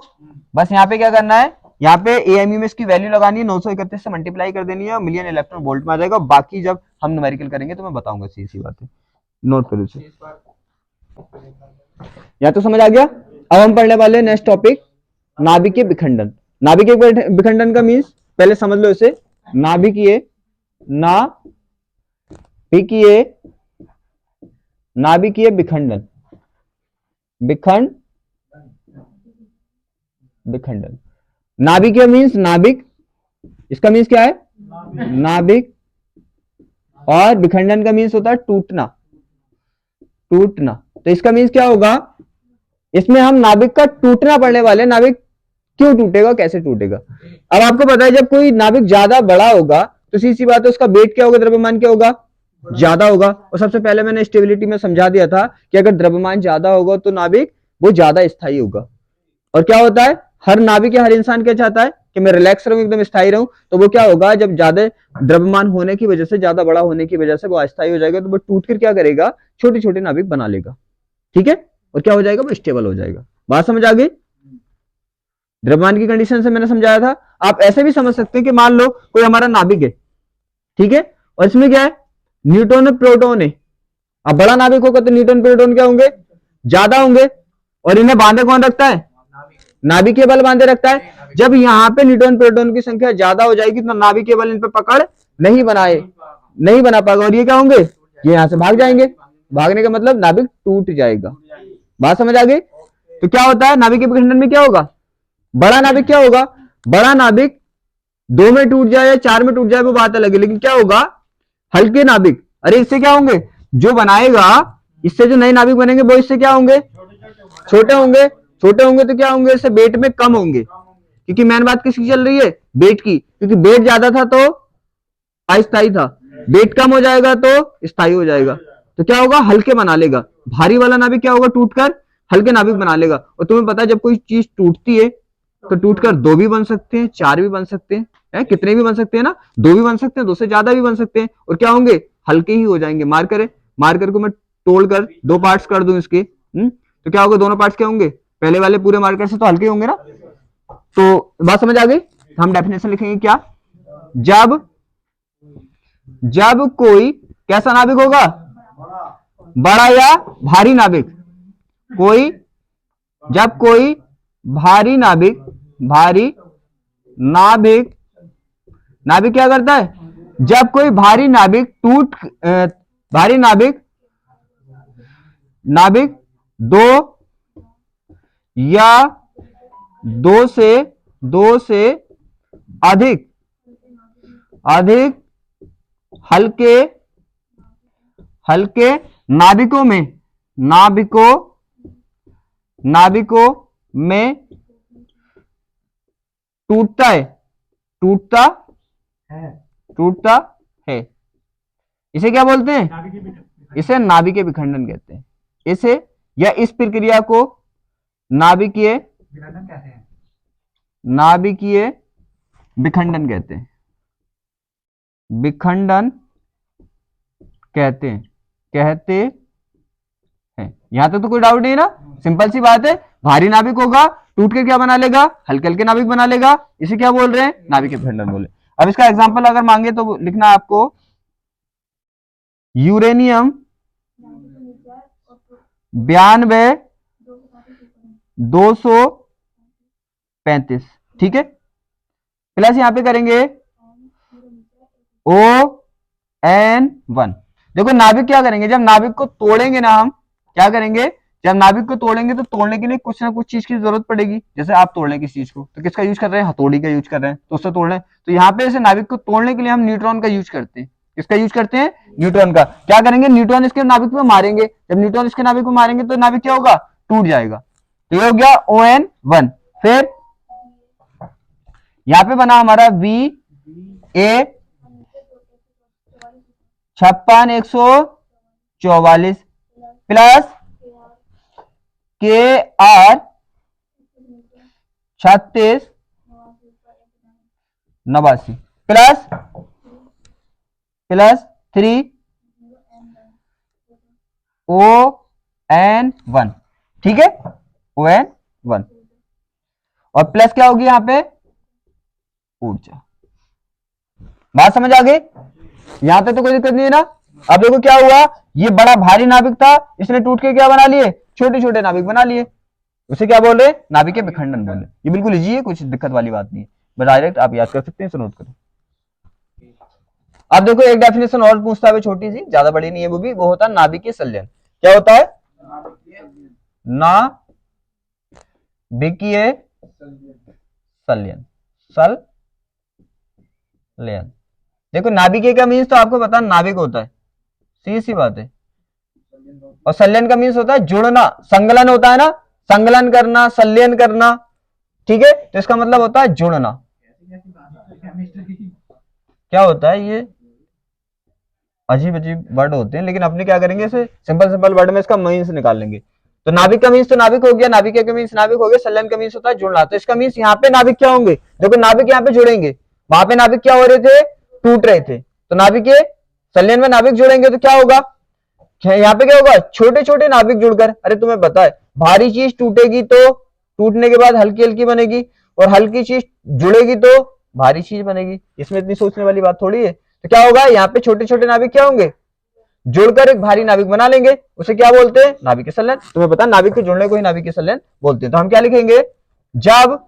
बस यहाँ पे क्या करना है, यहाँ पे एएमयू में इसकी वैल्यू लगानी है, 931 से मल्टीप्लाई कर देनी है, मिलियन इलेक्ट्रॉन वोल्ट में आ जाएगा। बाकी जब हम न्यूमेरिकल करेंगे तो मैं बताऊंगा, सी बात है, नोट करो इसे। या तो समझ आ गया। अब हम पढ़ने वाले नेक्स्ट टॉपिक, नाभिकीय विखंडन। नाभिकीय विखंडन का मीन्स पहले समझ लो इसे, नाभिकीय नाभिकीय विखंडन, विखंडन। नाभिकीय मीन्स नाभिक, इसका मीन्स क्या है, नाभिक, और विखंडन का मीन्स होता है टूटना, टूटना। तो इसका मीन्स क्या होगा, इसमें हम नाभिक का टूटना पढ़ने वाले, नाभिक क्यों टूटेगा, कैसे टूटेगा। अब आपको पता है जब कोई नाभिक ज्यादा बड़ा होगा तो सीधी सी बात है, उसका वेट क्या होगा, द्रव्यमान क्या होगा, ज्यादा होगा। और सबसे पहले मैंने स्टेबिलिटी में समझा दिया था कि अगर द्रव्यमान ज्यादा होगा तो नाभिक वो ज्यादा स्थायी होगा। और क्या होता है, हर नाभिक या हर इंसान क्या चाहता है कि मैं रिलैक्स रहूं, एकदम स्थायी रहूं। तो वो क्या होगा, जब ज्यादा द्रव्यमान होने की वजह से, ज्यादा बड़ा होने की वजह से वो अस्थायी हो जाएगा, तो वो टूट कर क्या करेगा, छोटे छोटे नाभिक बना लेगा। ठीक है, और क्या हो जाएगा, वो स्टेबल हो जाएगा। बात समझ आ गई। द्रव्यमान की कंडीशन से मैंने समझाया था। आप ऐसे भी समझ सकते हैं कि मान लो कोई हमारा नाभिक है, ठीक है, और इसमें क्या है, न्यूट्रॉन और प्रोटॉन है। अब बड़ा नाभिक होगा तो न्यूट्रॉन प्रोटॉन क्या होंगे, ज्यादा होंगे। और इन्हें बांधे कौन रखता है, नाभिकीय बल बांधे रखता है। जब यहाँ पे न्यूट्रॉन प्रोटॉन की संख्या ज्यादा हो जाएगी तो नाभिकीय बल इन पर पकड़ नहीं बना पाएगा, और ये क्या होंगे, ये यहां से भाग जाएंगे। भागने का मतलब नाभिक टूट जाएगा। बात समझ आ गई। तो क्या होता है, नाभिकीय विखंडन में क्या होगा, बड़ा नाभिक क्या होगा, बड़ा नाभिक 2 में टूट जाए या 4 में टूट जाए वो बात अलग है, लेकिन क्या होगा, हल्के नाभिक, अरे इससे क्या होंगे, जो बनाएगा, इससे जो नए नाभिक बनेंगे वो इससे क्या होंगे, छोटे होंगे। छोटे होंगे तो क्या होंगे, इससे वेट में कम होंगे, क्योंकि मेन बात किसकी चल रही है, वेट की। क्योंकि वेट ज्यादा था तो अस्थायी था, वेट कम हो जाएगा तो स्थायी हो जाएगा। तो क्या होगा, हल्के बना लेगा। भारी वाला नाभिक क्या होगा, टूटकर हल्के नाभिक बना लेगा। और तुम्हें पता है जब कोई चीज टूटती है तो टूटकर 2 भी बन सकते हैं, 4 भी बन सकते हैं, कितने भी बन सकते हैं ना, 2 भी बन सकते हैं, 2 से ज्यादा भी बन सकते हैं। और क्या होंगे, हल्के ही हो जाएंगे। मार्कर को मैं तोड़कर 2 पार्ट्स कर दूं इसके, तो क्या होगा, दोनों पार्ट्स क्या होंगे, पहले वाले पूरे मार्कर से तो हल्के होंगे ना। तो बात समझ आ गई। हम डेफिनेशन लिखेंगे क्या, जब कोई कैसा नाभिक होगा, बड़ा या भारी नाभिक, जब कोई भारी नाभिक क्या करता है, जब कोई भारी नाभिक दो या दो से अधिक हल्के नाभिकों में टूटता है। इसे क्या बोलते हैं, इसे नाभिकीय विखंडन कहते हैं। इसे या इस प्रक्रिया को नाभिकीय विखंडन कहते हैं। कहते हैं। यहां तक तो कोई डाउट नहीं ना, सिंपल सी बात है। भारी नाभिक होगा, टूट के क्या बना लेगा, हल्के हल्के नाभिक बना लेगा। इसे क्या बोल रहे हैं, नाभिकीय विखंडन बोले। अब इसका एग्जांपल अगर मांगे तो लिखना आपको, यूरेनियम 92-235, ठीक है। प्लस यहां पे करेंगे ON1। देखो नाभिक क्या करेंगे, जब नाभिक को तोड़ेंगे ना हम, क्या करेंगे, जब नाभिक को तोड़ेंगे तो तोड़ने के लिए कुछ ना कुछ चीज की जरूरत पड़ेगी। जैसे आप तोड़ लें किस चीज को, तो किसका यूज कर रहे हैं, हथौड़ी का यूज कर रहे हैं, तो उससे तोड़ लें। तो यहाँ पे ऐसे नाभिक को तोड़ने के लिए हम न्यूट्रॉन का यूज करते हैं। किसका यूज करते हैं, न्यूट्रॉन का। क्या करेंगे, न्यूट्रॉन इसके नाभिक पे मारेंगे, जब न्यूट्रॉन इसके नाभिक पे मारेंगे तो नाभिक क्या होगा, टूट जाएगा। तो ये हो गया ON1। फिर यहां पे बना हमारा VA 56 144 plus KR 36 89 plus 3 ON1, ठीक है, ON1। और प्लस क्या होगी यहां पे, ऊर्जा। बात समझ आ गई, यहां तक तो कोई दिक्कत नहीं है ना। अब देखो क्या हुआ, ये बड़ा भारी नाभिक था, इसने टूट के क्या बना लिए, छोटे छोटे नाभिक बना लिए। उसे क्या बोल रहे, नाभिक के विखंडन बोल रहे। ये बिल्कुल इजी है, कुछ दिक्कत वाली बात नहीं है, बस डायरेक्ट आप याद कर सकते हैं, इसे नोट करो। अब देखो एक डेफिनेशन और पूछता है, छोटी सी, ज्यादा बड़ी नहीं है वो भी, वो होता है नाभिकीय संलयन। क्या होता है, नाभिकीय संलयन, संलयन। देखो नाभिकीय का मीन्स तो आपको पता, नाभिक होता है, सीधी सी बात है। और संलयन का मीन्स होता है जुड़ना, संगलन होता है ना, संगलन करना, संलयन करना, ठीक है। तो इसका मतलब होता है जुड़ना। क्या होता है, ये अजीब अजीब वर्ड होते हैं, लेकिन अपने क्या करेंगे, इसे सिंपल सिंपल वर्ड में इसका मीन्स निकाल लेंगे। तो नाभिक का मीन्स तो नाभिक हो गया, नाभिक का मीन्स नाभिक हो गया, संलयन का मीन्स होता है जुड़ना। तो इसका मीन्स यहाँ पे नाभिक क्या होंगे, देखो नाभिक यहाँ पे जुड़ेंगे, वहां पे नाभिक क्या हो रहे थे, टूट रहे थे। तो नाभिक के संलयन में नाभिक जुड़ेंगे तो क्या होगा, यहाँ पे क्या होगा, छोटे छोटे नाभिक जुड़कर, अरे तुम्हें पता है भारी चीज टूटेगी तो टूटने के बाद हल्की हल्की बनेगी, और हल्की चीज जुड़ेगी तो भारी चीज बनेगी। इसमें इतनी सोचने वाली बात थोड़ी है। तो क्या होगा, यहाँ पे छोटे छोटे नाभिक क्या होंगे, जुड़कर एक भारी नाभिक बना लेंगे, उसे क्या बोलते हैं, नाभिकीय संलयन। तुम्हें पता है नाभिक के जुड़ने को ही नाभिकीय संलयन बोलते हैं। तो हम क्या लिखेंगे, जब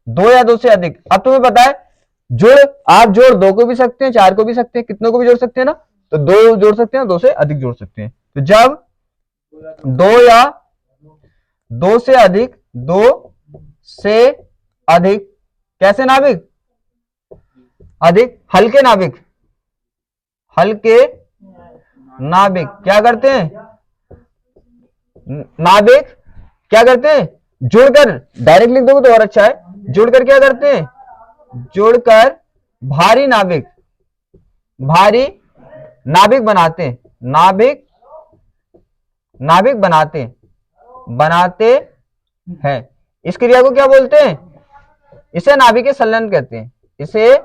दो या दो से अधिक, अब तुम्हें पता है जोड़, आप जोड़ दो को भी सकते हैं, चार को भी सकते हैं, कितनों को भी जोड़ सकते हैं ना, तो दो जोड़ सकते हैं, दो से अधिक जोड़ सकते हैं। तो जब दो या दो से अधिक, दो से अधिक कैसे नाभिक, अधिक हल्के नाभिक, हल्के नाभिक क्या करते हैं, नाभिक क्या करते हैं, जोड़कर, डायरेक्ट लिख दोगे तो और अच्छा है, जोड़कर क्या करते हैं, जोड़कर भारी नाभिक, भारी नाभिक बनाते हैं, नाभिक, नाभिक बनाते बनाते हैं। इस क्रिया को क्या बोलते हैं, इसे नाभिकीय संलयन कहते हैं, इसे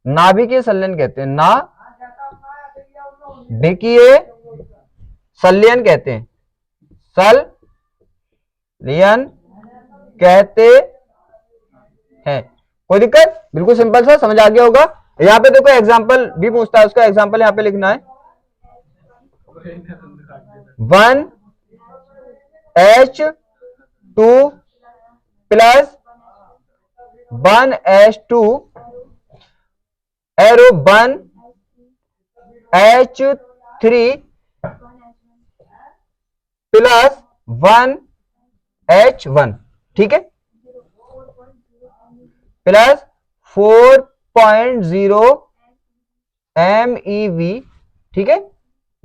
नाभिकीय संलयन कहते हैं, नाभिकीय संलयन कहते हैं, संलयन कहते हैं। कोई दिक्कत, बिल्कुल सिंपल सा, समझ आ गया होगा। यहाँ पे देखो एग्जाम्पल भी पूछता है, उसका एग्जाम्पल यहाँ पे लिखना है, 1H2 plus 1H2 arrow 1H3 plus 1H1, ठीक है, प्लस 4.0 MeV, ठीक है।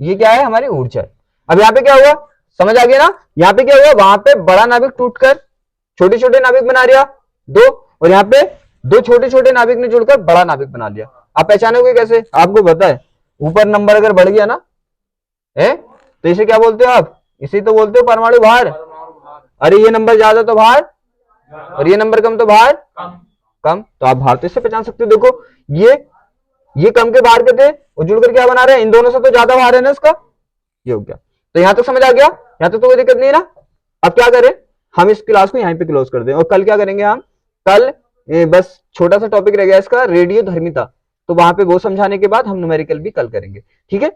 ये क्या है, हमारी ऊर्जा है। अब यहाँ पे क्या हुआ, समझ आ गया ना, यहाँ पे क्या हुआ, वहां पे बड़ा नाभिक टूटकर छोटे छोटे नाभिक बना लिया दो, और यहाँ पे दो छोटे छोटे नाभिक ने जुड़कर बड़ा नाभिक बना लिया। आप पहचानोगे कैसे, आपको पता है, ऊपर नंबर अगर बढ़ गया ना है, तो इसे क्या बोलते हो आप, इसे तो बोलते हो परमाणु भार। अरे ये नंबर ज्यादा तो भार, और ये नंबर कम तो भार कम, तो आप भार तो इससे पहचान सकते हो। देखो ये कम के भार के थे, और जुड़कर क्या बना रहे हैं, इन दोनों से तो ज्यादा भार है ना इसका, ये हो गया। तो यहां तक समझ आ गया, यहां तक तो कोई दिक्कत नहीं है ना। अब क्या करें, हम इस क्लास को यहीं पे क्लोज कर दें, और कल क्या करेंगे हम, कल बस छोटा सा टॉपिक रह गया इसका, रेडियो धर्मिता, तो वहां पे वो समझाने के बाद हम न्यूमेरिकल भी कल करेंगे, ठीक है।